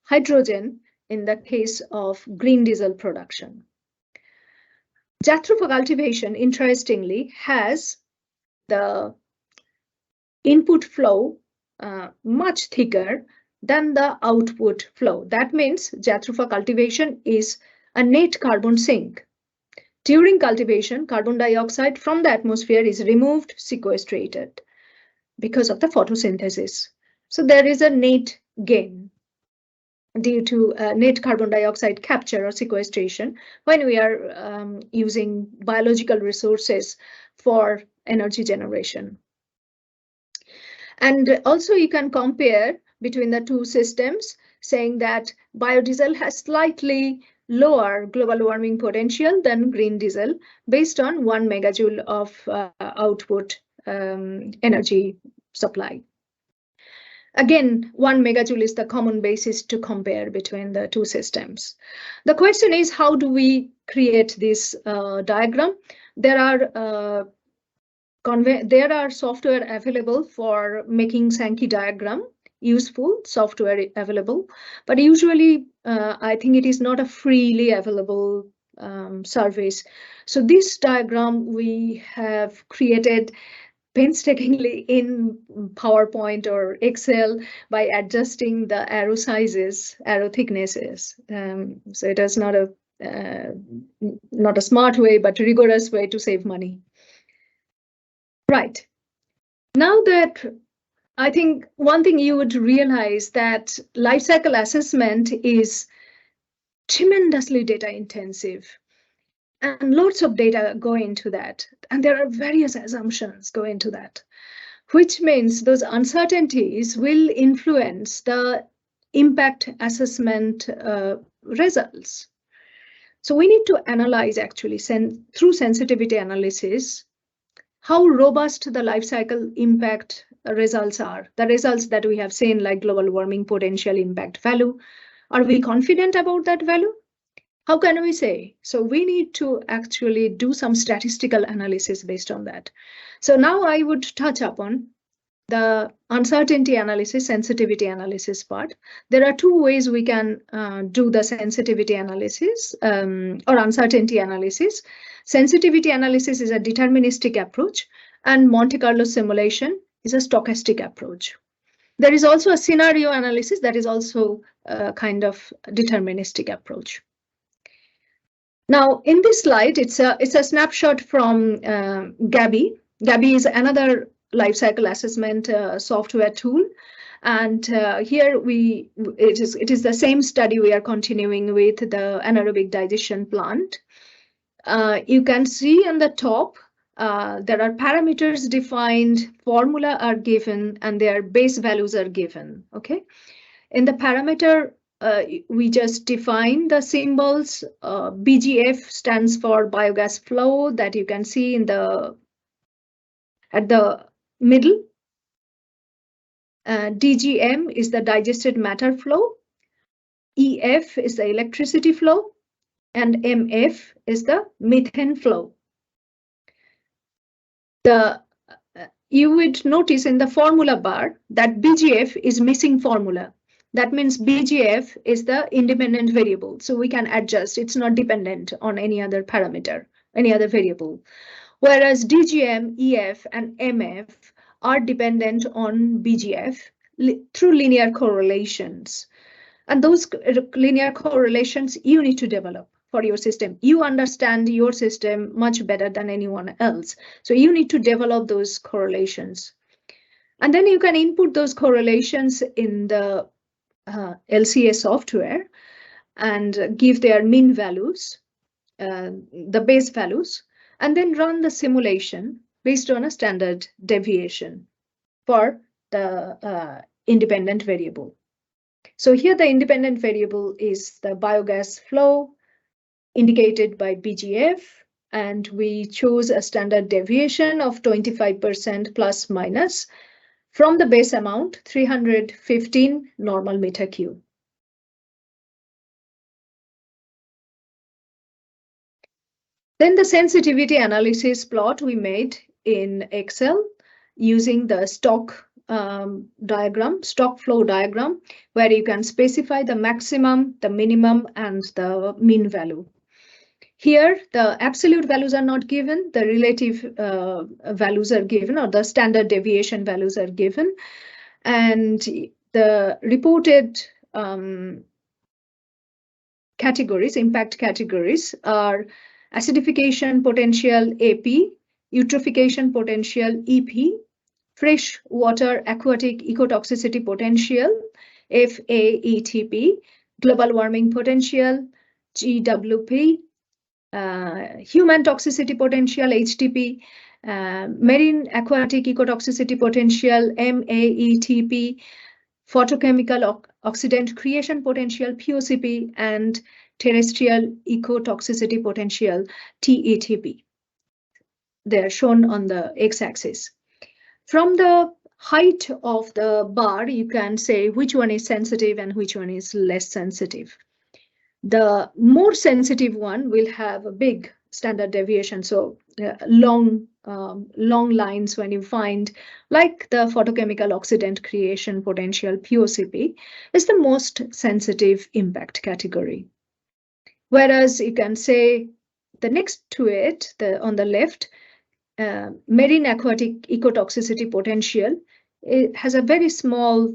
hydrogen in the case of green diesel production. Jatropha cultivation, interestingly, has the input flow much thicker than the output flow. That means Jatropha cultivation is a net carbon sink. During cultivation, carbon dioxide from the atmosphere is removed, sequestrated because of the photosynthesis. So there is a net gain due to net carbon dioxide capture or sequestration when we are using biological resources for energy generation. And also you can compare between the two systems, saying that biodiesel has slightly lower global warming potential than green diesel based on 1 megajoule of output energy supply. Again, 1 megajoule is the common basis to compare between the two systems. The question is, how do we create this diagram? There are software available for making Sankey diagram useful, software available, but usually I think it is not a freely available service. So this diagram we have created painstakingly in PowerPoint or Excel by adjusting the arrow sizes, arrow thicknesses. So it is not a smart way, but rigorous way to save money. Right. Now that I think one thing you would realize that life cycle assessment is tremendously data intensive. And lots of data go into that. And there are various assumptions go into that, which means those uncertainties will influence the impact assessment results. So we need to analyze actually through sensitivity analysis how robust the life cycle impact results are. The results that we have seen, like global warming potential impact value, are we confident about that value? How can we say? So we need to actually do some statistical analysis based on that. So now I would touch upon the uncertainty analysis, sensitivity analysis part. There are two ways we can do the sensitivity analysis or uncertainty analysis. Sensitivity analysis is a deterministic approach, and Monte Carlo simulation is a stochastic approach. There is also a scenario analysis that is also a kind of deterministic approach. Now, in this slide, it's a snapshot from Gabi. Gabi is another life cycle assessment software tool, and here it is the same study we are continuing with the anaerobic digestion plant. You can see on the top there are parameters defined, formula are given, and their base values are given. Okay, in the parameter we just define the symbols. BGF stands for biogas flow, that you can see in at the middle. DGM is the digested matter flow. EF is the electricity flow, and MF is the methane flow. You would notice in the formula bar that BGF is missing formula. That means BGF is the independent variable, so we can adjust. It's not dependent on any other parameter, any other variable. Whereas DGM, EF, and MF are dependent on BGF through linear correlations. And those linear correlations you need to develop for your system. You understand your system much better than anyone else. So you need to develop those correlations. And then you can input those correlations in the LCA software and give their mean values, the base values, and then run the simulation based on a standard deviation for the independent variable. So here the independent variable is the biogas flow indicated by BGF, and we chose a standard deviation of 25% plus minus from the base amount 315 normal meter cube. Then the sensitivity analysis plot we made in Excel using the stock diagram, stock flow diagram, where you can specify the maximum, the minimum, and the mean value. Here, the absolute values are not given, the relative values are given, or the standard deviation values are given. And the reported categories, impact categories, are acidification potential AP, eutrophication potential EP, fresh water aquatic ecotoxicity potential FAETP, global warming potential GWP, human toxicity potential HTP, marine aquatic ecotoxicity potential MAETP, photochemical oxidant creation potential POCP, and terrestrial ecotoxicity potential TETP. They are shown on the x-axis. From the height of the bar, you can say which one is sensitive and which one is less sensitive. The more sensitive one will have a big standard deviation, so long lines when you find, like the photochemical oxidant creation potential POCP is the most sensitive impact category. Whereas you can say the next to it, on the left, marine aquatic ecotoxicity potential, it has a very small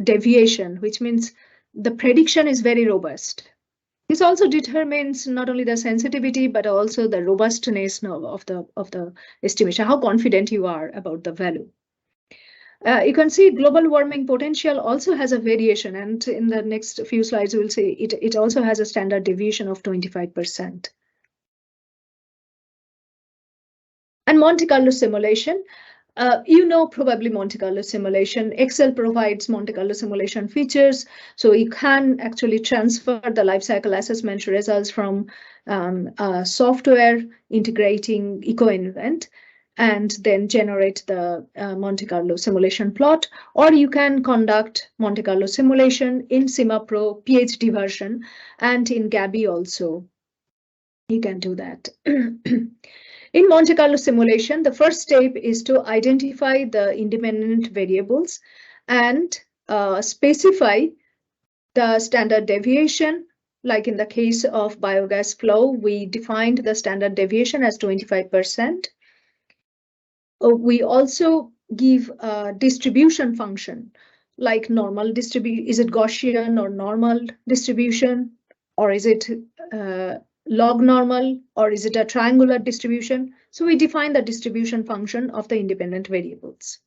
deviation, which means the prediction is very robust. This also determines not only the sensitivity, but also the robustness of the estimation, how confident you are about the value. You can see global warming potential also has a variation, and in the next few slides, we'll see it also has a standard deviation of 25%. And Monte Carlo simulation. You know probably Monte Carlo simulation. Excel provides Monte Carlo simulation features, so you can actually transfer the life cycle assessment results from software integrating EcoInvent and then generate the Monte Carlo simulation plot, or you can conduct Monte Carlo simulation in CIMAPRO PhD version and in Gabi also. You can do that. In Monte Carlo simulation, the first step is to identify the independent variables and specify the standard deviation. Like in the case of biogas flow, we defined the standard deviation as 25%. We also give a distribution function, like normal distribution. Is it Gaussian or normal distribution, or is it log normal, or is it a triangular distribution? So we define the distribution function of the independent variables.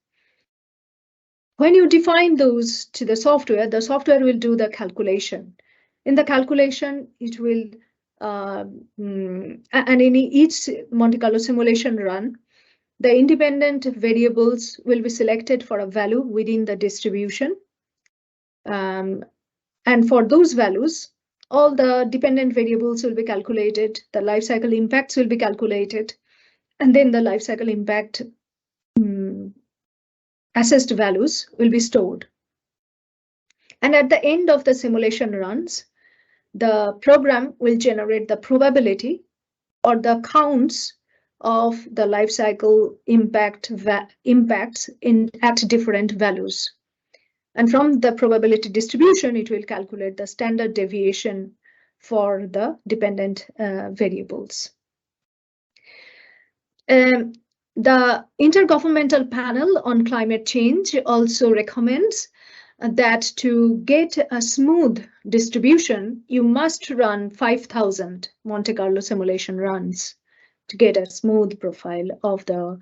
When you define those to the software will do the calculation. In the calculation, it will, and in each Monte Carlo simulation run, the independent variables will be selected for a value within the distribution. And for those values, all the dependent variables will be calculated, the life cycle impacts will be calculated, and then the life cycle impact assessed values will be stored. And at the end of the simulation runs, the program will generate the probability or the counts of the life cycle impacts at different values. And from the probability distribution, it will calculate the standard deviation for the dependent variables. The Intergovernmental Panel on Climate Change also recommends that to get a smooth distribution, you must run 5,000 Monte Carlo simulation runs to get a smooth profile of the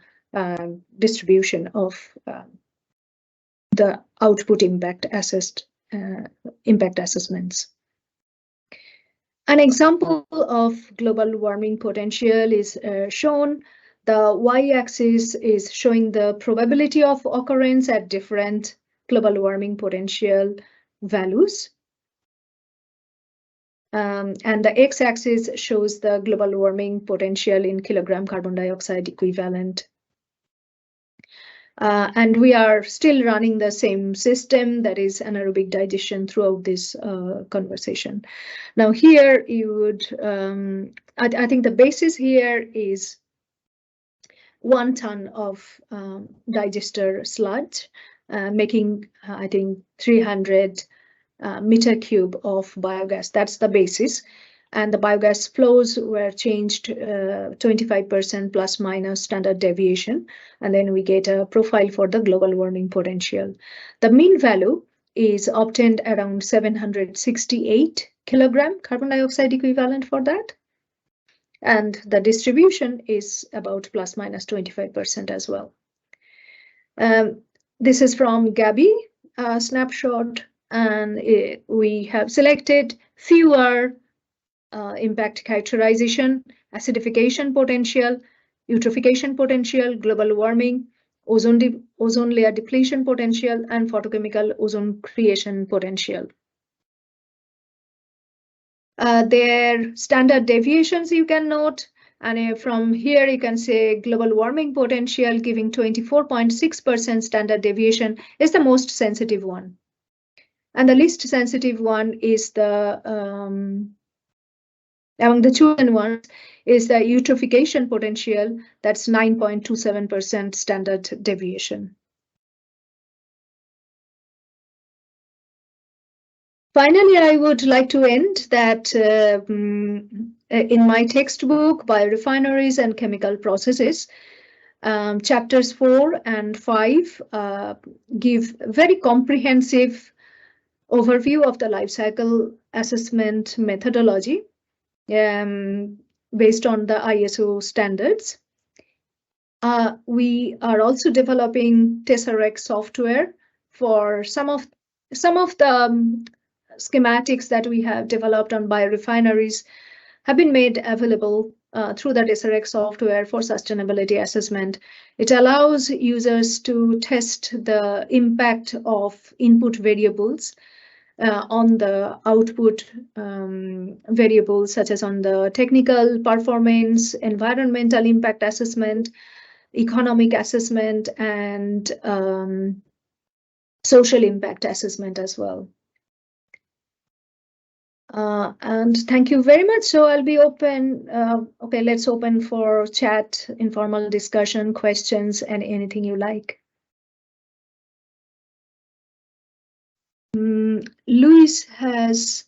distribution of the output impact assessments. An example of global warming potential is shown. The y-axis is showing the probability of occurrence at different global warming potential values. And the x-axis shows the global warming potential in kilogram carbon dioxide equivalent. And we are still running the same system, that is anaerobic digestion, throughout this conversation. Now here you would, I think the basis here is 1 ton of digester sludge, making, I think, 300 meter cube of biogas. That's the basis. And the biogas flows were changed 25% plus minus standard deviation. And then we get a profile for the global warming potential. The mean value is obtained around 768 kilogram carbon dioxide equivalent for that. And the distribution is about plus minus 25% as well. This is from Gabi snapshot, and we have selected fewer impact characterization, acidification potential, eutrophication potential, global warming, ozone layer depletion potential, and photochemical ozone creation potential. Their standard deviations you can note, and from here you can say global warming potential giving 24.6% standard deviation is the most sensitive one. And the least sensitive one is the, among the chosen ones, is the eutrophication potential, that's 9.27% standard deviation. Finally, I would like to end that in my textbook, Biorefineries and Chemical Processes, chapters 4 and 5 give very comprehensive overview of the life cycle assessment methodology based on the ISO standards. We are also developing Tesseract software for some of the schematics that we have developed on biorefineries have been made available through the SRX software for sustainability assessment. It allows users to test the impact of input variables on the output variables, such as on the technical performance, environmental impact assessment, economic assessment, and social impact assessment as well. And thank you very much. So I'll be open. Okay, let's open for chat, informal discussion, questions, and anything you like. Luis has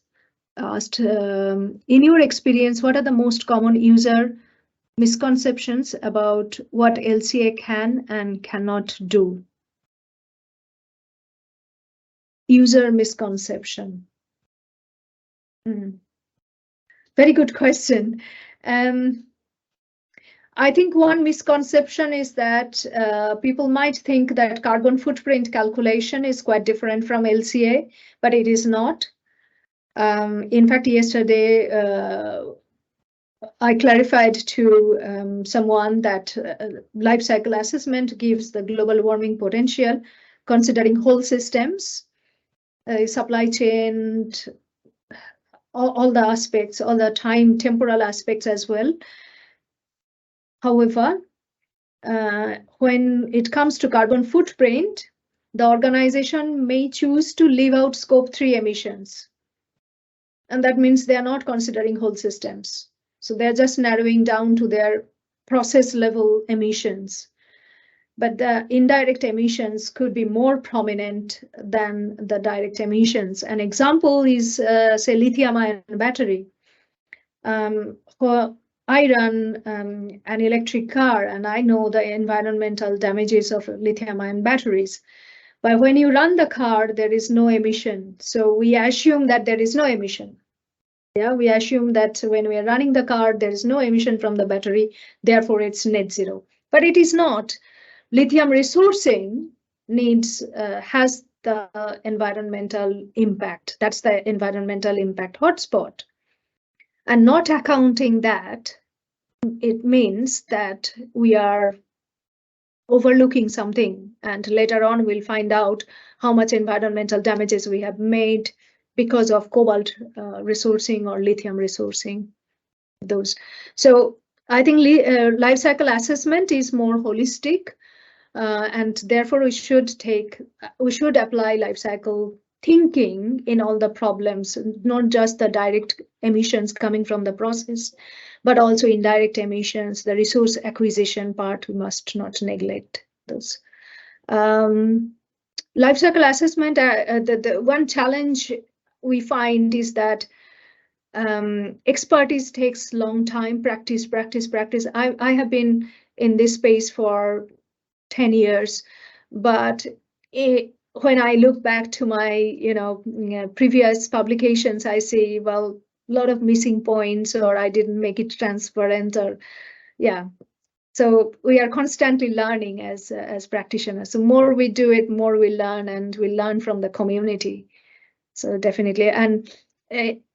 asked, in your experience, what are the most common user misconceptions about what LCA can and cannot do? User misconception. Very good question. I think one misconception is that people might think that carbon footprint calculation is quite different from LCA, but it is not. In fact, yesterday, I clarified to someone that life cycle assessment gives the global warming potential, considering whole systems, supply chain, all the aspects, all the temporal aspects as well. However, when it comes to carbon footprint, the organization may choose to leave out scope 3 emissions. And that means they are not considering whole systems. So they're just narrowing down to their process level emissions. But the indirect emissions could be more prominent than the direct emissions. An example is, say, lithium-ion battery. I run an electric car, and I know the environmental damages of lithium-ion batteries. But when you run the car, there is no emission. So we assume that there is no emission. Yeah, we assume that when we are running the car, there is no emission from the battery. Therefore, it's net zero. But it is not. Lithium resourcing has the environmental impact. That's the environmental impact hotspot. And not accounting that, it means that we are overlooking something. And later on, we'll find out how much environmental damages we have made because of cobalt resourcing or lithium resourcing. So I think life cycle assessment is more holistic. And therefore, we should apply life cycle thinking in all the problems, not just the direct emissions coming from the process, but also indirect emissions, the resource acquisition part. We must not neglect those. Life cycle assessment, the one challenge we find is that expertise takes long time, practice. I have been in this space for 10 years, but when I look back to my previous publications, I see, well, a lot of missing points, or I didn't make it transparent, or yeah. So we are constantly learning as practitioners. So more we do it, more we learn, and we learn from the community. So definitely, and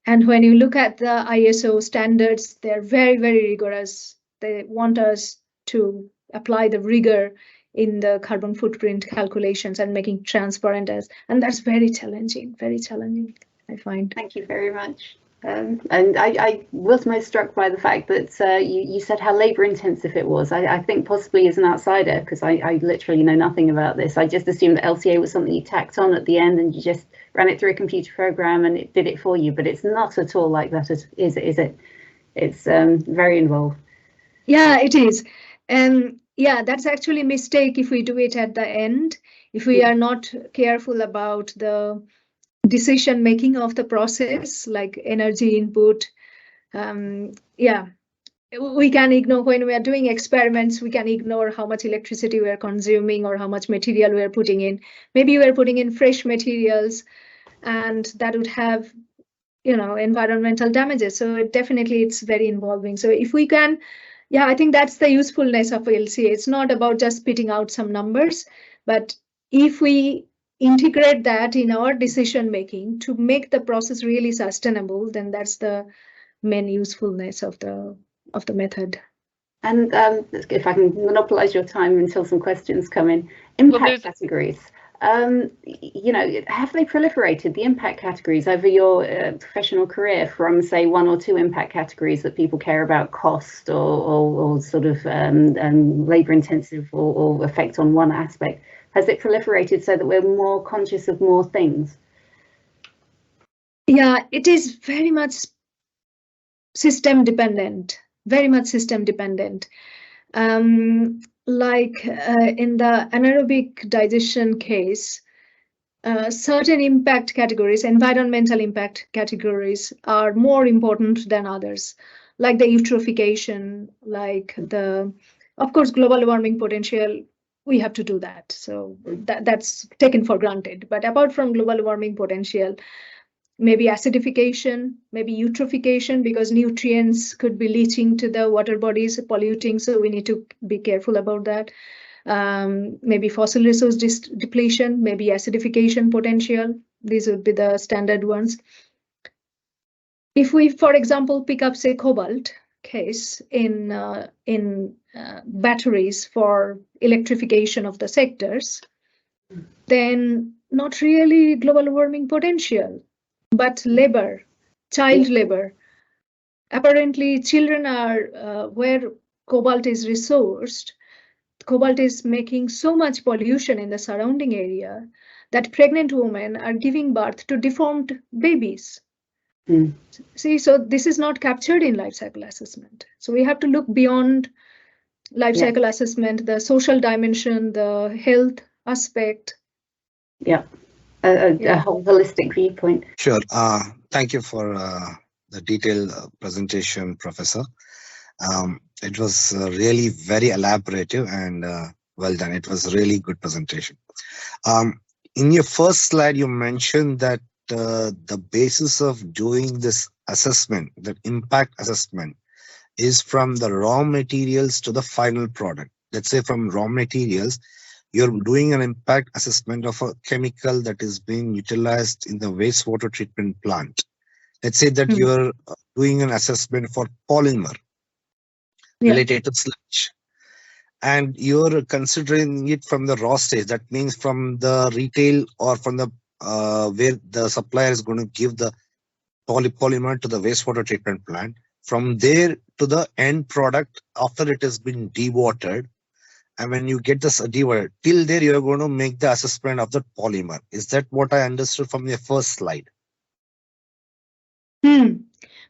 when you look at the ISO standards, they're very, very rigorous. They want us to apply the rigor in the carbon footprint calculations and making transparent and that's very challenging, I find. Thank you very much. And I was most struck by the fact that you said how labour intensive it was. I think possibly as an outsider, because I literally know nothing about this, I just assumed that LCA was something you tacked on at the end and you just ran it through a computer program and it did it for you, but it's not at all like that, is it? It's very involved. Yeah, it is. Yeah, that's actually a mistake if we do it at the end. If we are not careful about the decision making of the process, like energy input, yeah, we can ignore when we are doing experiments, we can ignore how much electricity we are consuming or how much material we are putting in. Maybe we are putting in fresh materials and that would have, environmental damages. So it's very involving. So if we can, yeah, I think that's the usefulness of LCA. It's not about just spitting out some numbers, but if we integrate that in our decision making to make the process really sustainable, then that's the main usefulness of the of the method. And if I can monopolize your time until some questions come in, impact categories. You know, have they proliferated, the impact categories, over your professional career, from say 1 or 2 impact categories that people care about, cost or sort of labour intensive or effect on one aspect? Has it proliferated so that we're more conscious of more things? Yeah, it is very much system dependent, very much system dependent. Like in the anaerobic digestion case, certain impact categories, environmental impact categories, are more important than others, like the eutrophication, like the, of course, global warming potential. We have to do that, so that's taken for granted. But apart from global warming potential, maybe acidification, maybe eutrophication, because nutrients could be leaching to the water bodies, polluting, so we need to be careful about that. Maybe fossil resource depletion, maybe acidification potential. These would be the standard ones. If we, for example, pick up, say, cobalt case in batteries for electrification of the sectors, then not really global warming potential, but labor, child labor. Apparently, children are where cobalt is resourced. Cobalt is making so much pollution in the surrounding area that pregnant women are giving birth to deformed babies. See, so this is not captured in life cycle assessment. So we have to look beyond life cycle assessment, the social dimension, the health aspect. Yeah, a whole holistic viewpoint. Sure. Thank you for the detailed presentation, Professor. It was really very elaborative and well done. It was a really good presentation. In your first slide, you mentioned that the basis of doing this assessment, the impact assessment, is from the raw materials to the final product. Let's say from raw materials, you're doing an impact assessment of a chemical that is being utilized in the wastewater treatment plant. Let's say that you're doing an assessment for polymer related to sludge, and you're considering it from the raw stage. That means from the retail or from the where the supplier is going to give the polymer to the wastewater treatment plant. From there to the end product after it has been dewatered, and when you get this dewatered, till there you're going to make the assessment of the polymer. Is that what I understood from your first slide?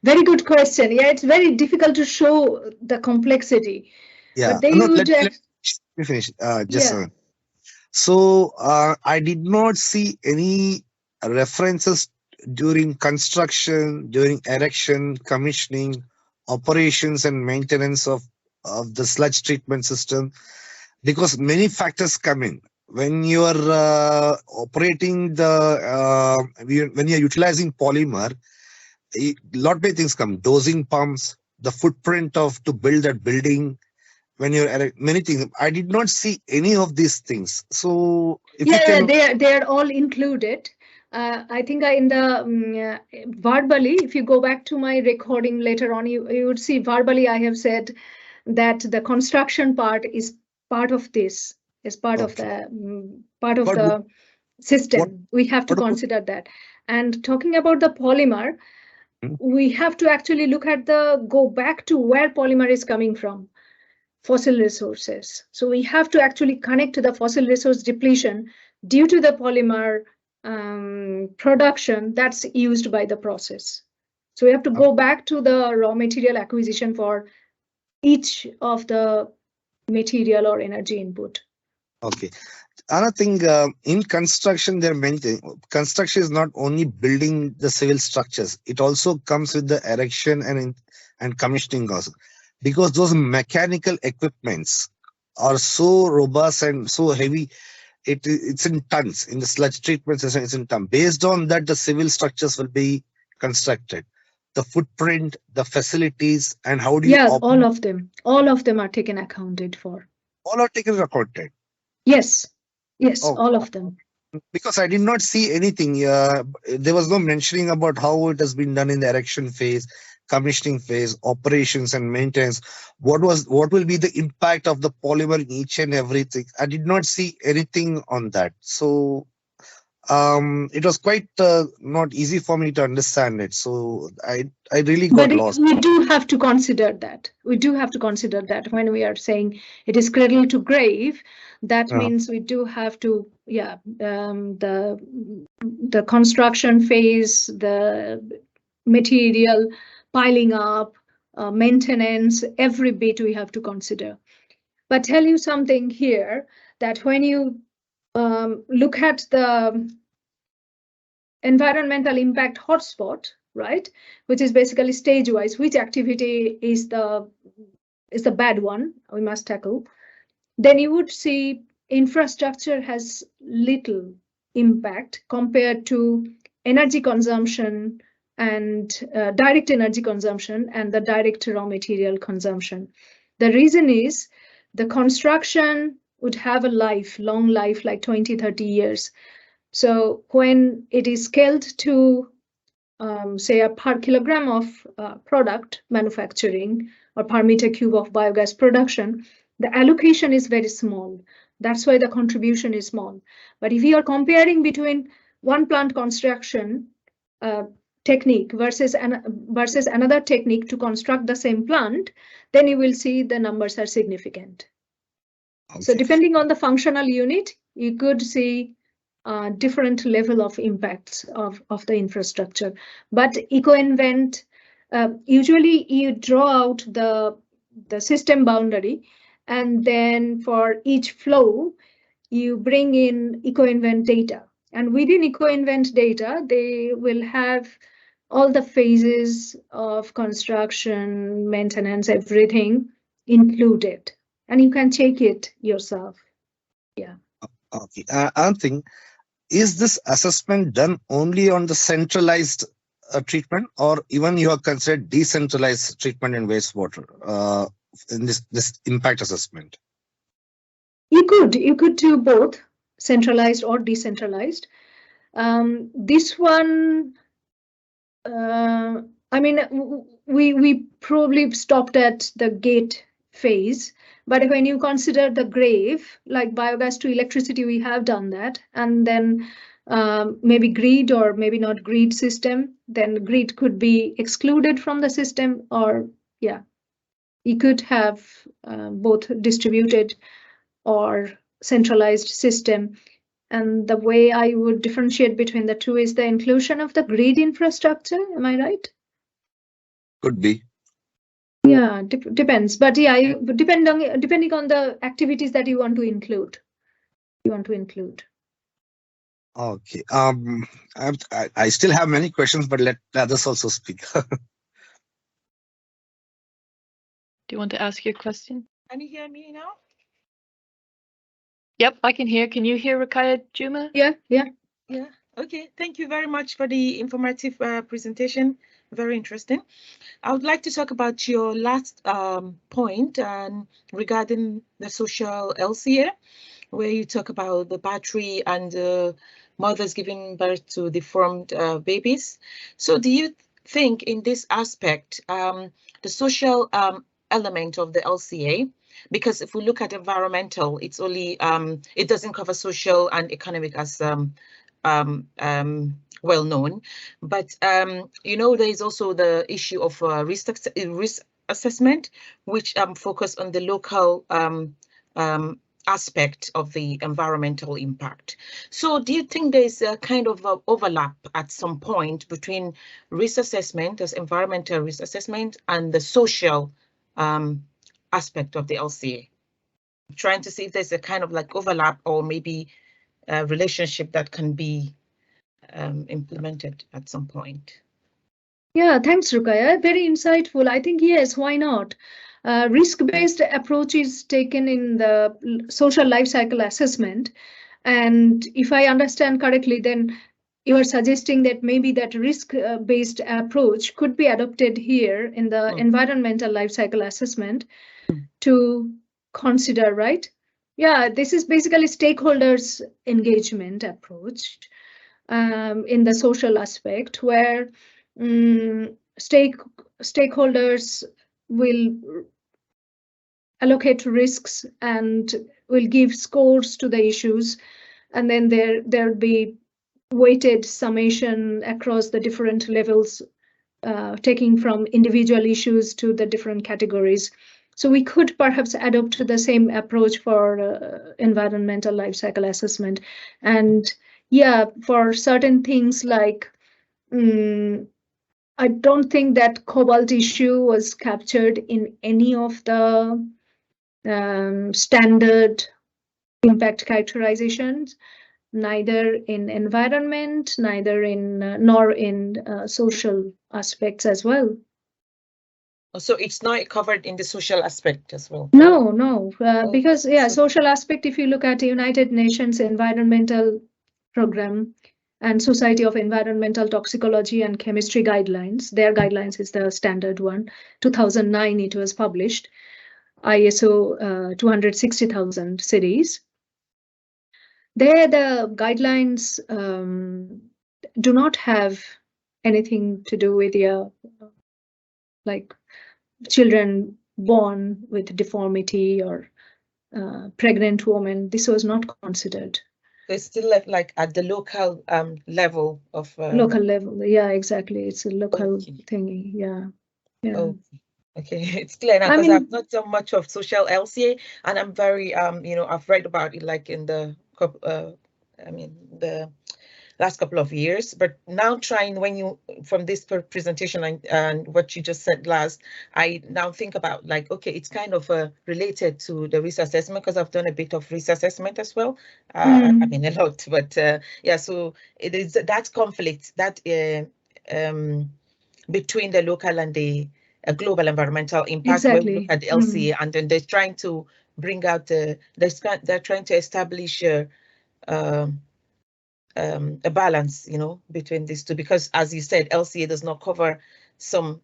Very good question. Yeah, it's very difficult to show the complexity. Yeah, but they no, would let me finish. So I did not see any references during construction, during erection, commissioning, operations and maintenance of the sludge treatment system, because many factors come in. When you are operating the, when you are utilizing polymer, a lot many things come. Dosing pumps, the footprint of to build that building. When you're many things, I did not see any of these things. So if you can, they are all included. I think in the verbally, if you go back to my recording later on, you would see verbally I have said that the construction part is part of this, is part of the system. We have to consider that. And talking about the polymer, we have to actually look at go back to where polymer is coming from. Fossil resources. So we have to actually connect to the fossil resource depletion due to the polymer production that's used by the process. So we have to go back to the raw material acquisition for each of the material or energy input. Okay. Another thing, in construction, there are many things. Construction is not only building the civil structures, it also comes with the erection and commissioning also. Because those mechanical equipments are so robust and so heavy, it's in tons. In the sludge treatment system, it's in tons. Based on that, the civil structures will be constructed. The footprint, the facilities, and how do you? Yes, all of them are taken accounted for. All are taken accounted. Yes, all of them. Because I did not see anything. There was no mentioning about how it has been done in the erection phase, commissioning phase, operations and maintenance. What will be the impact of the polymer in each and everything? I did not see anything on that. So it was quite not easy for me to understand it. So I really got lost. We do have to consider that. We do have to consider that when we are saying it is cradle to grave. That means we do have to, the construction phase, the material piling up, maintenance, every bit we have to consider. But tell you something here, that when you look at the environmental impact hotspot, right, which is basically stage-wise, which activity is the bad one we must tackle, then you would see infrastructure has little impact compared to energy consumption and direct energy consumption and the direct raw material consumption. The reason is the construction would have a long life, like 20, 30 years. So when it is scaled to, say, a per kilogram of product manufacturing or per meter cube of biogas production, the allocation is very small. That's why the contribution is small. But if you are comparing between one plant construction technique versus another technique to construct the same plant, then you will see the numbers are significant. Okay. So depending on the functional unit, you could see different level of impacts of the infrastructure. But EcoInvent, usually you draw out the system boundary, and then for each flow, you bring in EcoInvent data. And within EcoInvent data, they will have all the phases of construction, maintenance, everything included. And you can check it yourself. Yeah. Okay. Another thing, is this assessment done only on the centralized treatment, or even you have considered decentralized treatment in wastewater in this impact assessment? You could do both, centralized or decentralized. This one, I mean, we probably stopped at the gate phase, but when you consider the grave, like biogas to electricity, we have done that, and then maybe grid or maybe not grid system, then grid could be excluded from the system, or you could have both distributed or centralized system. And the way I would differentiate between the two is the inclusion of the grid infrastructure. Am I right? Could be. Yeah, depends. But yeah, depending on the activities that you want to include. Okay. I still have many questions, but let others also speak. Do you want to ask your question? Can you hear me now? Yep, I can hear. Can you hear Rakaya Jhuma? Yeah. Okay, thank you very much for the informative presentation. Very interesting. I would like to talk about your last point regarding the social LCA, where you talk about the battery and mothers giving birth to deformed babies. So do you think in this aspect, the social element of the LCA, because if we look at environmental, it's only it doesn't cover social and economic as well known, but you know, there is also the issue of risk assessment, which focus on the local aspect of the environmental impact. So do you think there's a kind of overlap at some point between risk assessment, as environmental risk assessment, and the social aspect of the LCA? I'm trying to see if there's a kind of like overlap or maybe a relationship that can be implemented at some point. Yeah, thanks, Rukaya. Very insightful. I think, yes, why not? Risk-based approach is taken in the social life cycle assessment. And if I understand correctly, then you are suggesting that maybe that risk-based approach could be adopted here in the environmental life cycle assessment to consider, right? Yeah, this is basically stakeholders engagement approach in the social aspect, where stakeholders will allocate risks and will give scores to the issues, and then there'll be weighted summation across the different levels, taking from individual issues to the different categories. So we could perhaps adopt the same approach for environmental life cycle assessment. And yeah, for certain things like, I don't think that cobalt issue was captured in any of the standard impact characterizations, neither in environment, neither in nor in social aspects as well. So it's not covered in the social aspect as well? No, because social aspect, if you look at the United Nations Environmental Program and Society of Environmental Toxicology and Chemistry guidelines, their guidelines is the standard one. 2009 it was published, ISO 260,000 series. There the guidelines do not have anything to do with like children born with deformity or pregnant women. This was not considered. It's still left like at the local level of local level. Yeah, exactly. It's a local thingy. Yeah. Oh, okay. It's clear now because I've not done much of social LCA, and I'm very I've read about it like in the the last couple of years, but now trying from this presentation and what you just said last, I now think about like, okay, it's kind of related to the risk assessment because I've done a bit of risk assessment as well. I mean a lot, but yeah, so it is that conflict that between the local and the global environmental impact. Exactly. When we look at the LCA, and then they're trying to bring out they're trying to establish a balance, between these two, because as you said, LCA does not cover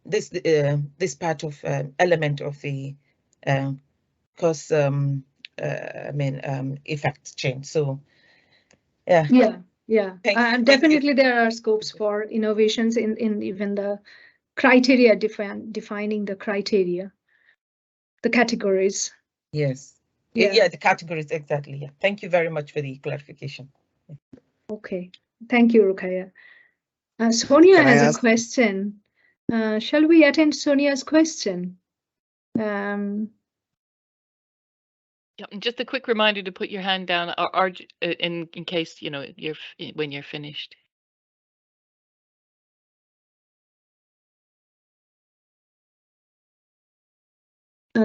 this part of element of the cause effect chain. So yeah. And definitely there are scopes for innovations in even the criteria, defining the criteria, the categories. Yes. Yeah, the categories, exactly. Yeah. Thank you very much for the clarification. Okay, thank you, Rukaya. Sonia has a question. Shall we attend Sonia's question? Yeah, just a quick reminder to put your hand down, or in case when you're finished.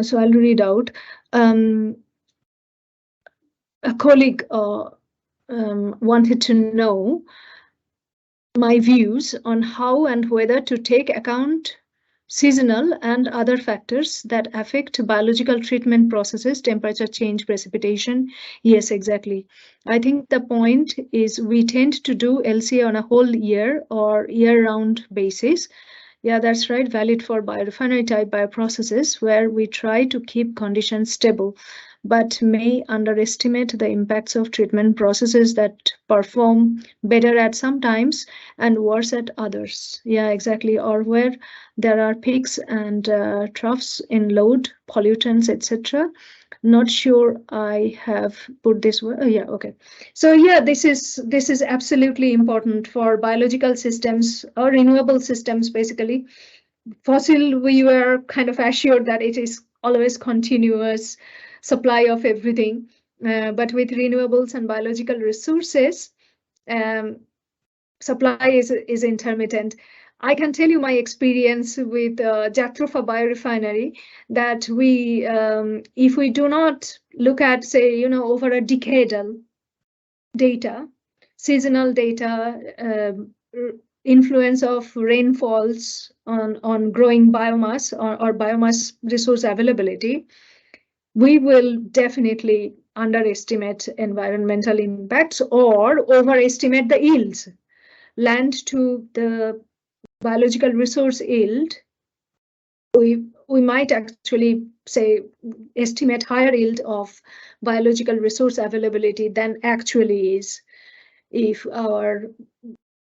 So I'll read out. A colleague wanted to know my views on how and whether to take account seasonal and other factors that affect biological treatment processes, temperature change, precipitation. Yes, exactly. I think the point is we tend to do LCA on a whole year or year-round basis. Yeah, that's right. Valid for biorefinery type bioprocesses where we try to keep conditions stable, but may underestimate the impacts of treatment processes that perform better at some times and worse at others. Yeah, exactly. Or where there are peaks and troughs in load, pollutants, etc. Not sure I have put this word. Oh, yeah, okay. So yeah, this is absolutely important for biological systems or renewable systems. Basically, fossil, we were kind of assured that it is always continuous supply of everything, but with renewables and biological resources, supply is intermittent. I can tell you my experience with Jatropha biorefinery that we, if we do not look at, say, over a decadal data, seasonal data, influence of rainfalls on growing biomass or biomass resource availability, we will definitely underestimate environmental impacts or overestimate the yields. Land to the biological resource yield, we might actually say estimate higher yield of biological resource availability than actually is if our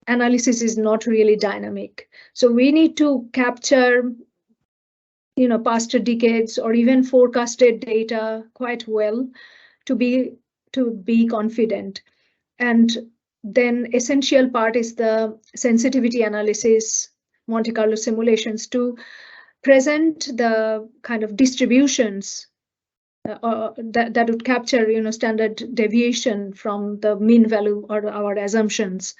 analysis is not really dynamic. So we need to capture past decades or even forecasted data quite well to be confident. And then essential part is the sensitivity analysis, Monte Carlo simulations to present the kind of distributions that would capture, standard deviation from the mean value or our assumptions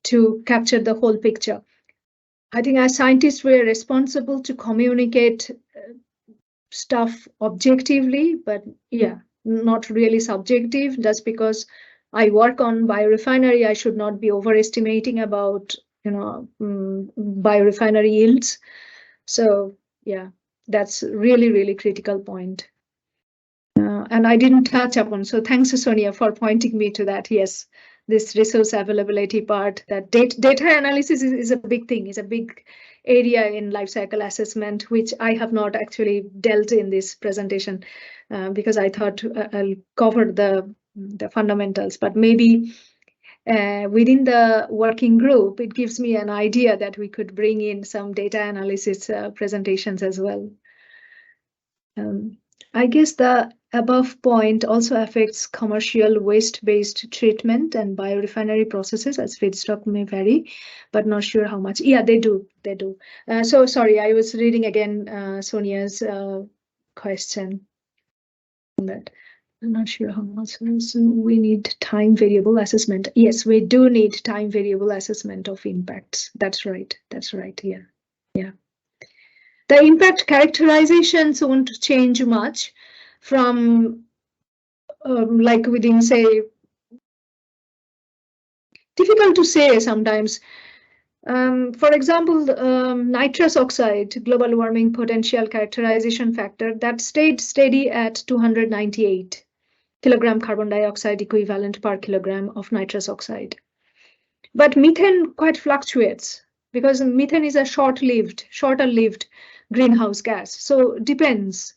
to capture the whole picture. I think as scientists, we're responsible to communicate stuff objectively, but yeah, not really subjective. Just because I work on biorefinery, I should not be overestimating about, biorefinery yields. So yeah, that's really, really critical point. And I didn't touch upon, so thanks to Sonia for pointing me to that. Yes, this resource availability part, that data analysis is a big thing, is a big area in life cycle assessment, which I have not actually dealt in this presentation because I thought I'll cover the fundamentals, but maybe within the working group, it gives me an idea that we could bring in some data analysis presentations as well. I guess the above point also affects commercial waste-based treatment and biorefinery processes, as feedstock may vary, but not sure how much. Yeah, they do. So sorry, I was reading again Sonia's question on that. I'm not sure how much. So we need time variable assessment. Yes, we do need time variable assessment of impacts. That's right. Yeah. The impact characterizations won't change much from like within, say, difficult to say sometimes. For example, nitrous oxide global warming potential characterization factor that stayed steady at 298 kilogram carbon dioxide equivalent per kilogram of nitrous oxide. But methane quite fluctuates because methane is a shorter lived greenhouse gas. So depends.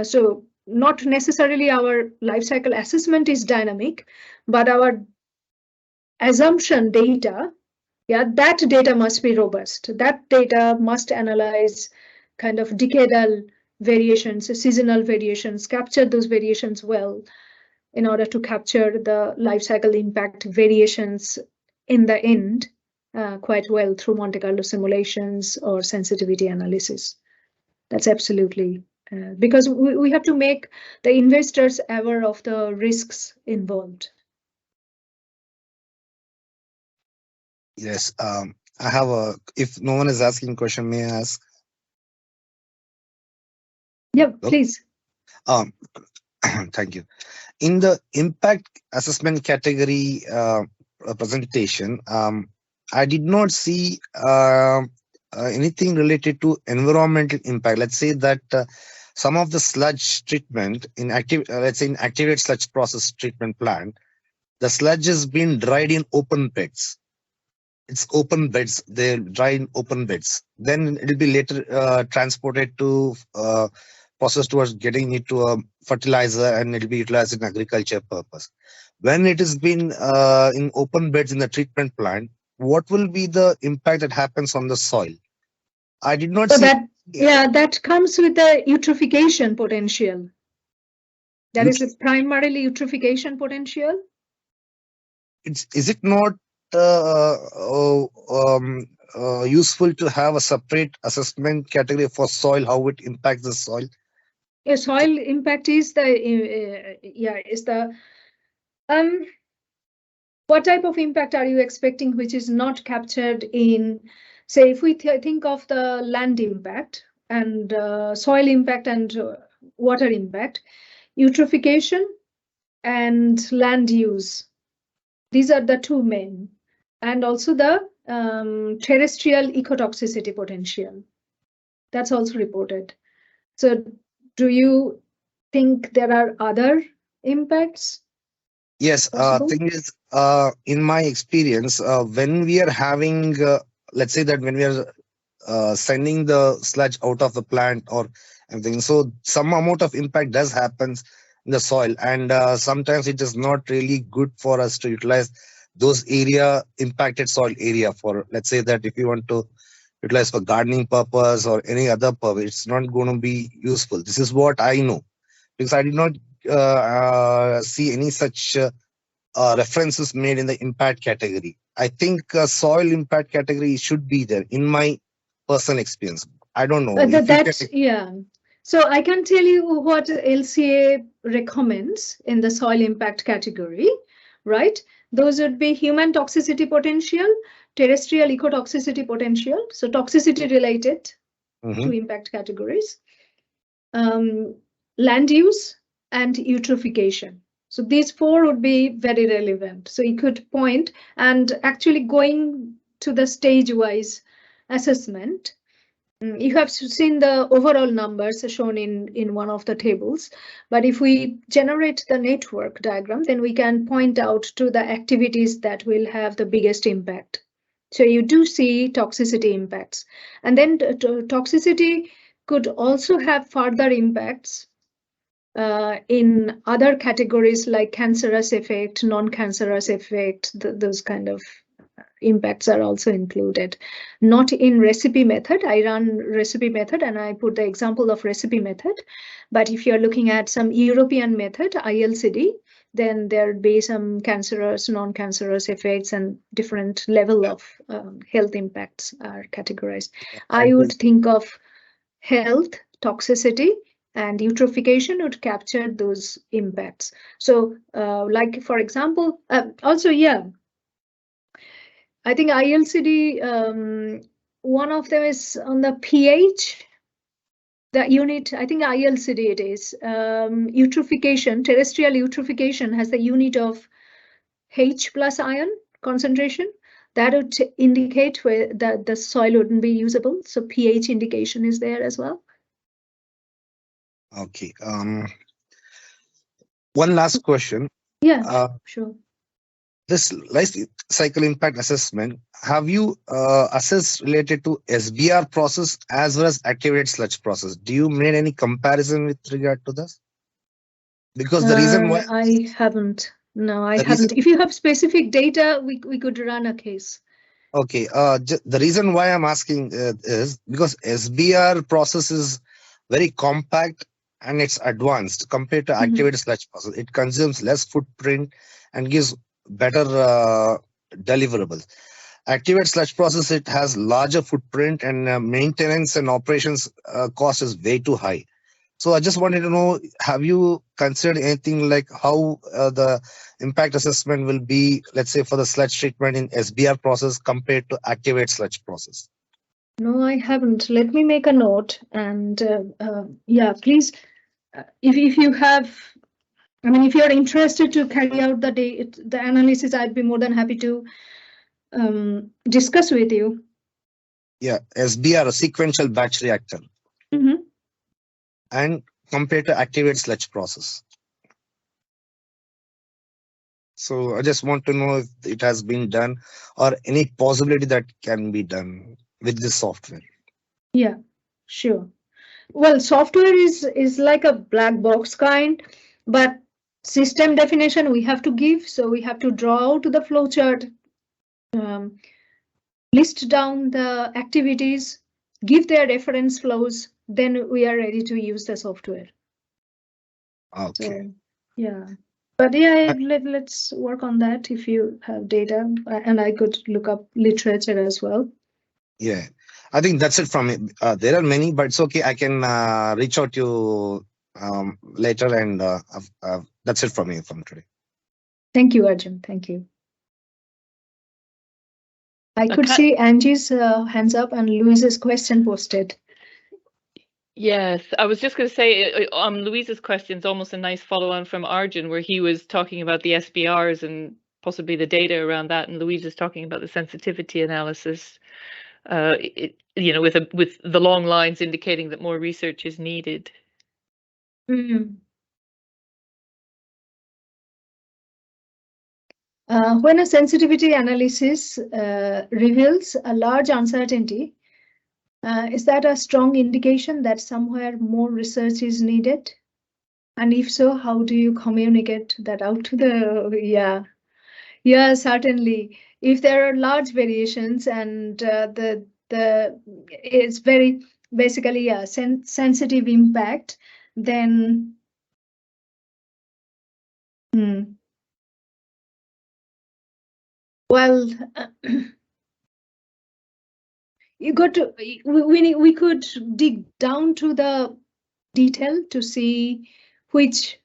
So not necessarily our life cycle assessment is dynamic, but our assumption data, yeah, that data must be robust. That data must analyze kind of decadal variations, seasonal variations, capture those variations well in order to capture the life cycle impact variations in the end quite well through Monte Carlo simulations or sensitivity analysis. That's absolutely because we have to make the investors aware of the risks involved. Yes, I have a, if no one is asking question, may I ask? Yeah, please. Thank you. In the impact assessment category presentation, I did not see anything related to environmental impact. Let's say that some of the sludge treatment in let's say in activated sludge process treatment plant, the sludge has been dried in open beds. It's open beds. They dry in open beds. Then it will be later transported to process towards getting it to a fertilizer, and it will be utilized in agriculture purpose. When it has been in open beds in the treatment plant, what will be the impact that happens on the soil? I did not see that. Yeah, that comes with the eutrophication potential. That is primarily eutrophication potential. Is it not useful to have a separate assessment category for soil, how it impacts the soil? Yeah, soil impact is the what type of impact are you expecting which is not captured in, say, if we think of the land impact and soil impact and water impact, eutrophication and land use. These are the two main, and also the terrestrial ecotoxicity potential. That's also reported. So do you think there are other impacts? Yes, thing is, in my experience, when we are having, let's say that when we are sending the sludge out of the plant or everything, so some amount of impact does happen in the soil, and sometimes it is not really good for us to utilize those impacted soil area for, let's say that if you want to utilized for gardening purpose or any other purpose, it's not going to be useful. This is what I know, because I did not see any such references made in the impact category. I think soil impact category should be there in my personal experience. I don't know. Yeah. So I can tell you what LCA recommends in the soil impact category, right? Those would be human toxicity potential, terrestrial ecotoxicity potential, so toxicity related to impact categories, land use, and eutrophication. So these four would be very relevant. So you could point, and actually going to the stage-wise assessment, you have seen the overall numbers shown in one of the tables, but if we generate the network diagram, then we can point out to the activities that will have the biggest impact. So you do see toxicity impacts, and then toxicity could also have further impacts in other categories like cancerous effect, non-cancerous effect, those kind of impacts are also included. Not in recipe method. I run recipe method and I put the example of recipe method. But if you're looking at some European method, ILCD, then there'd be some cancerous, non-cancerous effects and different level of health impacts are categorized. I would think of health, toxicity, and eutrophication would capture those impacts. So like, for example, also, yeah, I think ILCD, one of them is on the pH, the unit, I think ILCD it is, eutrophication, terrestrial eutrophication has the unit of H plus ion concentration. That would indicate where the soil wouldn't be usable. So pH indication is there as well. Okay. One last question. Yeah, sure. This life cycle impact assessment, have you assessed related to SBR process as well as activated sludge process? Do you made any comparison with regard to this? Because the reason why I haven't. No, I haven't. If you have specific data, we could run a case. Okay. The reason why I'm asking is because SBR process is very compact and it's advanced compared to activated sludge process. It consumes less footprint and gives better deliverables. Activated sludge process, it has larger footprint and maintenance and operations cost is way too high. So I just wanted to know, have you considered anything like how the impact assessment will be, let's say, for the sludge treatment in SBR process compared to activated sludge process? No, I haven't. Let me make a note. And yeah, please, if you have, I mean, if you're interested to carry out the analysis, I'd be more than happy to discuss with you. Yeah, SBR, a sequential batch reactor. And compared to activated sludge process. So I just want to know if it has been done or any possibility that can be done with this software. Yeah, sure. Well, software is like a black box kind, but system definition we have to give. So we have to draw out the flowchart, list down the activities, give their reference flows, then we are ready to use the software. Okay. So, yeah. But yeah, let's work on that if you have data, and I could look up literature as well. Yeah, I think that's it from me. There are many, but it's okay. I can reach out to you later, and that's it from me from today. Thank you, Arjun. Thank you. I could see Angie's hands up and Louise's question posted. Yes, I was just going to say Louise's question is almost a nice follow-on from Arjun, where he was talking about the SBRs and possibly the data around that, and Louise is talking about the sensitivity analysis. With the long lines indicating that more research is needed. When a sensitivity analysis reveals a large uncertainty, is that a strong indication that somewhere more research is needed? And if so, how do you communicate that out to the, yeah, certainly. If there are large variations and the it's very basically a sensitive impact, then well, you got to we could dig down to the detail to see which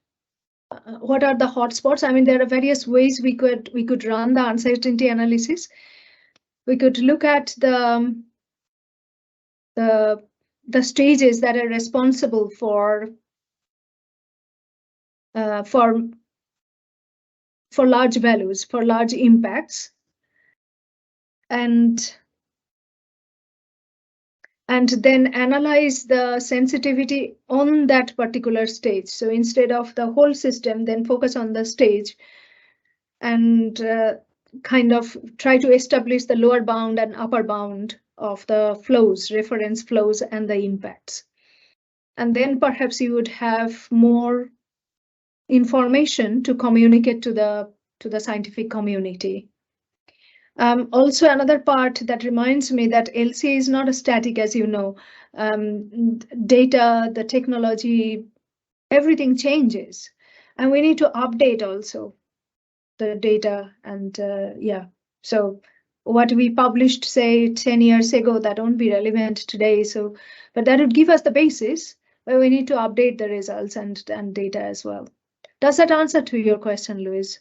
what are the hotspots. I mean, there are various ways we could run the uncertainty analysis. We could look at the stages that are responsible for large values, for large impacts, and then analyze the sensitivity on that particular stage. So instead of the whole system, then focus on the stage and kind of try to establish the lower bound and upper bound of the flows, reference flows, and the impacts. And then perhaps you would have more information to communicate to the scientific community. Also, another part that reminds me that LCA is not a static, as you know. Data, the technology, everything changes, and we need to update also the data. And yeah, so what we published, say, 10 years ago, that won't be relevant today. So, but that would give us the basis where we need to update the results and data as well. Does that answer to your question, Louise?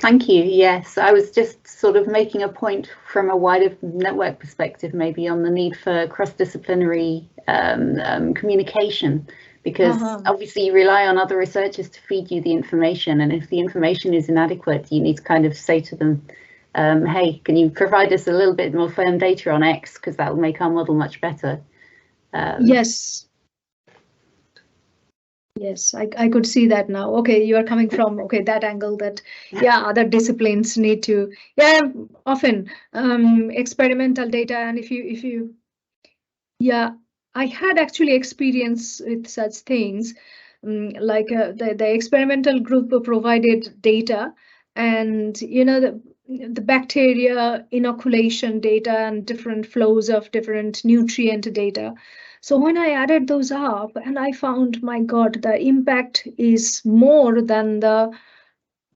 Thank you. Yes, I was just sort of making a point from a wider network perspective, maybe on the need for cross-disciplinary communication, because obviously you rely on other researchers to feed you the information, and if the information is inadequate, you need to kind of say to them, hey, can you provide us a little bit more firm data on X, because that will make our model much better. Yes. Yes, I could see that now. Okay, you are coming from that angle that other disciplines need to often experimental data, and if you I had actually experience with such things, like the experimental group provided data, and you know the bacteria inoculation data and different flows of different nutrient data. So when I added those up, and I found, my God, the impact is more than the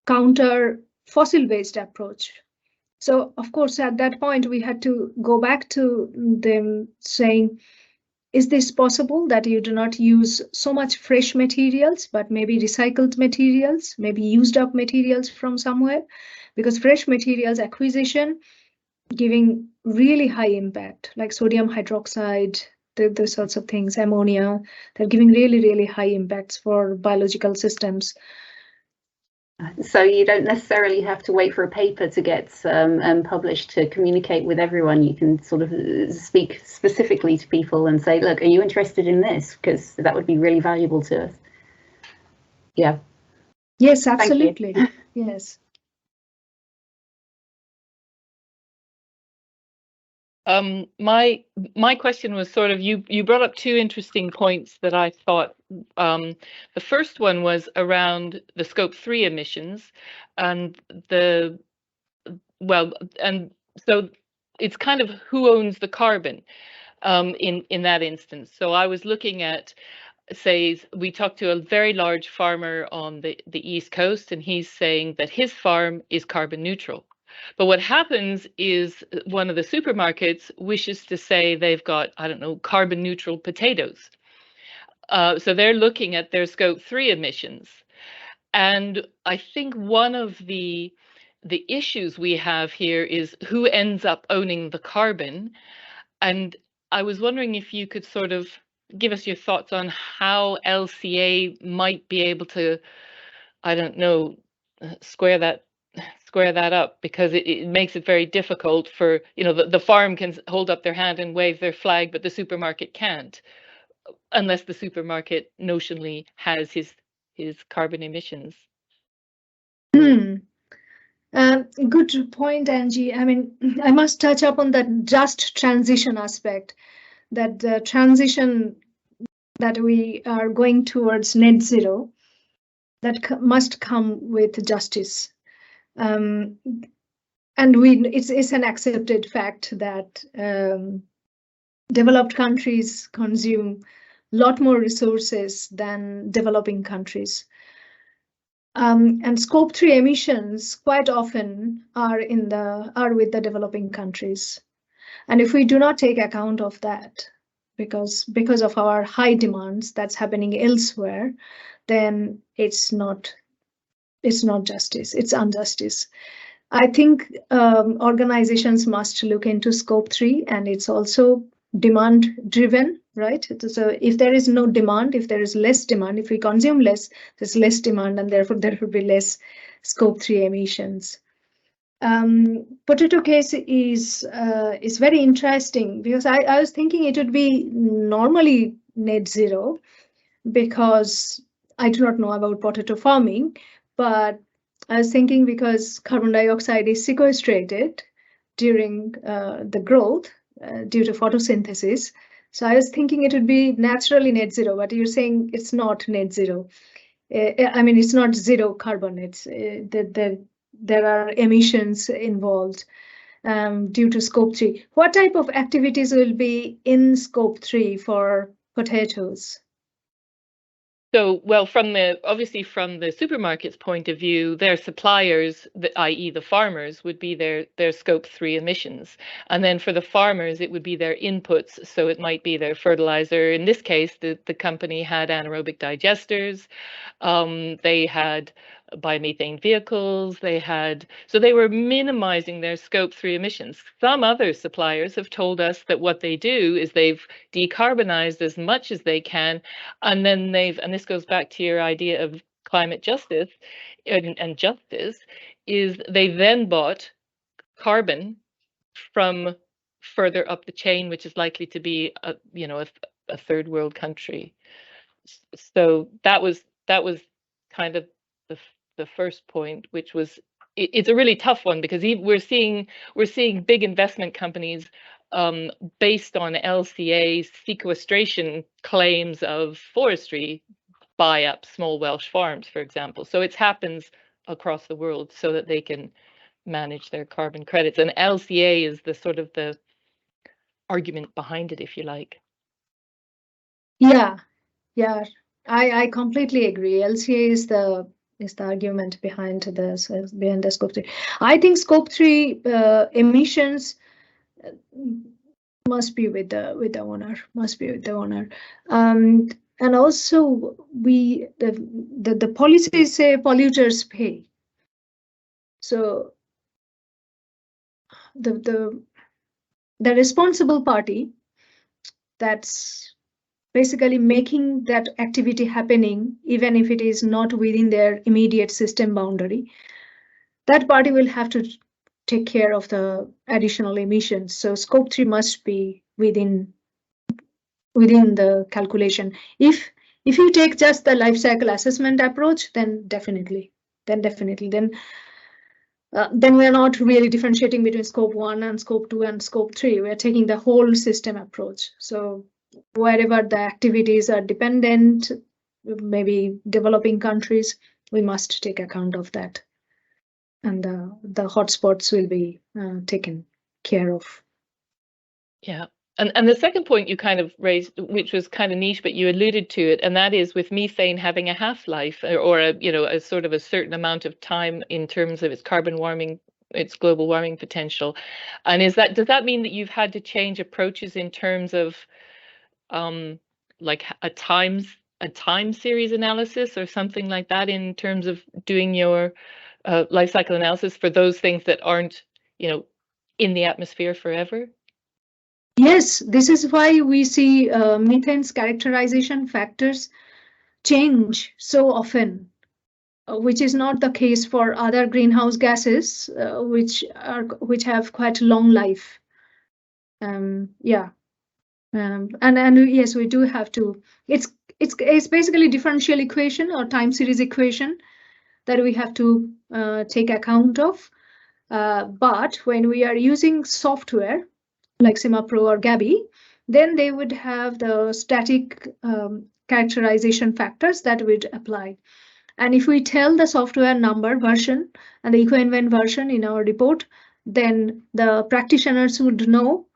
counter fossil-based approach. So of course, at that point, we had to go back to them saying, is this possible that you do not use so much fresh materials, but maybe recycled materials, maybe used up materials from somewhere? Because fresh materials acquisition giving really high impact, like sodium hydroxide, those sorts of things, ammonia, they're giving really, really high impacts for biological systems. So you don't necessarily have to wait for a paper to get published to communicate with everyone. You can sort of speak specifically to people and say, look, are you interested in this? Because that would be really valuable to us. Yeah. Yes, absolutely. Yes. My question was sort of, you brought up two interesting points that I thought. The first one was around the scope 3 emissions, and and so it's kind of who owns the carbon in that instance. So I was looking at, say, we talked to a very large farmer on the East Coast, and he's saying that his farm is carbon neutral. But what happens is one of the supermarkets wishes to say they've got, I don't know, carbon neutral potatoes. So they're looking at their scope 3 emissions. And I think one of the issues we have here is who ends up owning the carbon. And I was wondering if you could sort of give us your thoughts on how LCA might be able to, I don't know, square that up, because it makes it very difficult for, you know, the farm can hold up their hand and wave their flag, but the supermarket can't, unless the supermarket notionally has his carbon emissions. Good point, Angie. I mean, I must touch upon that just transition aspect, that the transition that we are going towards net zero, that must come with justice. And and it's an accepted fact that developed countries consume a lot more resources than developing countries. And scope 3 emissions quite often are with the developing countries. And if we do not take account of that, because of our high demands that's happening elsewhere, then it's not justice, it's injustice. I think organizations must look into scope 3, and it's also demand driven, right? So if there is no demand, if there is less demand, if we consume less, there's less demand, and therefore there will be less scope 3 emissions. Potato case is very interesting, because I was thinking it would be normally net zero, because I do not know about potato farming, but I was thinking because carbon dioxide is sequestrated during the growth due to photosynthesis. So I was thinking it would be naturally net zero, but you're saying it's not net zero. I mean, it's not zero carbon. It's there are emissions involved due to scope 3. What type of activities will be in scope 3 for potatoes? So, well, obviously from the supermarket's point of view, their suppliers, i.e. the farmers, would be their scope 3 emissions. And then for the farmers, it would be their inputs. So it might be their fertilizer. In this case, the company had anaerobic digesters. They had biomethane vehicles. So they were minimizing their scope 3 emissions. Some other suppliers have told us that what they do is they've decarbonized as much as they can, and then and this goes back to your idea of climate justice and justice, is they then bought carbon from further up the chain, which is likely to be a third world country. So that was kind of the first point, which was it's a really tough one, because we're seeing big investment companies based on LCA sequestration claims of forestry buy up small Welsh farms, for example. So it happens across the world so that they can manage their carbon credits, and LCA is the sort of the argument behind it, if you like. Yeah, I completely agree. LCA is the argument behind the scope 3. I think scope 3 emissions must be with the owner. And also the policies say polluters pay. So the responsible party that's basically making that activity happening, even if it is not within their immediate system boundary, that party will have to take care of the additional emissions. So scope 3 must be within the calculation. If you take just the life cycle assessment approach, then definitely we are not really differentiating between scope 1 and scope 2 and scope 3. We are taking the whole system approach. So wherever the activities are dependent, maybe developing countries, we must take account of that. And the hotspots will be taken care of. Yeah. And the second point you kind of raised, which was kind of niche, but you alluded to it, and that is with methane having a half-life, or a sort of a certain amount of time in terms of its carbon warming, its global warming potential. And does that mean that you've had to change approaches in terms of like a time series analysis or something like that, in terms of doing your life cycle analysis for those things that aren't in the atmosphere forever? Yes, this is why we see methane's characterization factors change so often, which is not the case for other greenhouse gases, which have quite long life. Yeah, and yes, we do have to. It's basically differential equation or time series equation that we have to take account of. But when we are using software like SIMAPRO or GABI, then they would have the static characterization factors that would apply. And if we tell the software number version and the EcoInvent version in our report, then the practitioners would know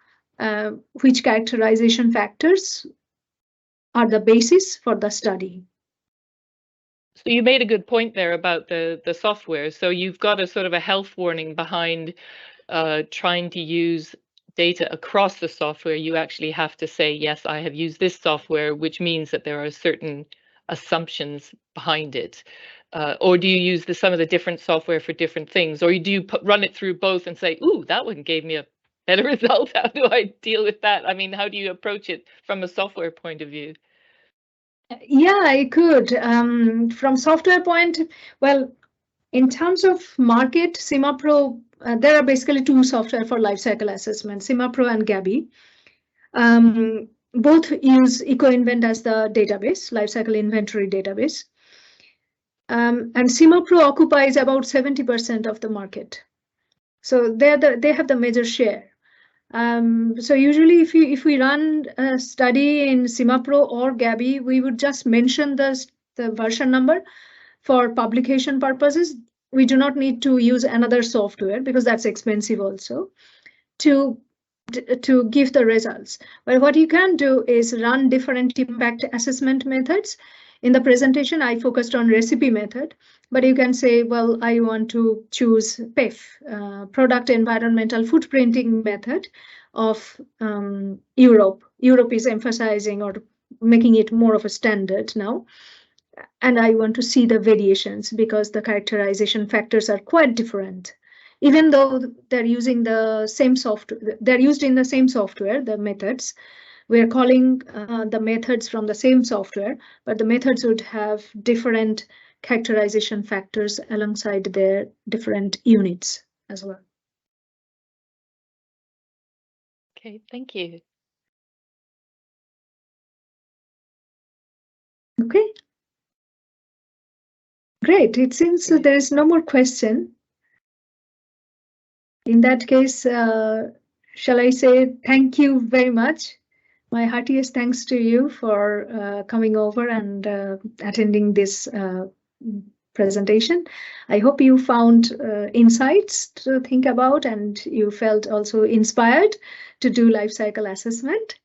which characterization factors are the basis for the study. So you made a good point there about the software. So you've got a sort of a health warning behind trying to use data across the software. You actually have to say, yes, I have used this software, which means that there are certain assumptions behind it. Or do you use some of the different software for different things? Or do you run it through both and say, ooh, that one gave me a better result. How do I deal with that? I mean, how do you approach it from a software point of view? Yeah, I could. From software point, well, in terms of market, CIMAPRO, there are basically two software for life cycle assessment, CIMAPRO and GABI. Both use EcoInvent as the database, life cycle inventory database. And CIMAPRO occupies about 70% of the market. So they have the major share. So usually if we run a study in CIMAPRO or GABI, we would just mention the version number for publication purposes. We do not need to use another software because that's expensive also to give the results. But what you can do is run different impact assessment methods. In the presentation, I focused on recipe method, but you can say, well, I want to choose PEF, product environmental footprinting method of Europe. Europe is emphasizing or making it more of a standard now. And I want to see the variations because the characterization factors are quite different. Even though they're using the same software, they're used in the same software, the methods. We're calling the methods from the same software, but the methods would have different characterization factors alongside their different units as well. Okay, thank you. Okay. Great. It seems that there is no more question. In that case, shall I say thank you very much? My heartiest thanks to you for coming over and attending this presentation. I hope you found insights to think about and you felt also inspired to do life cycle assessment.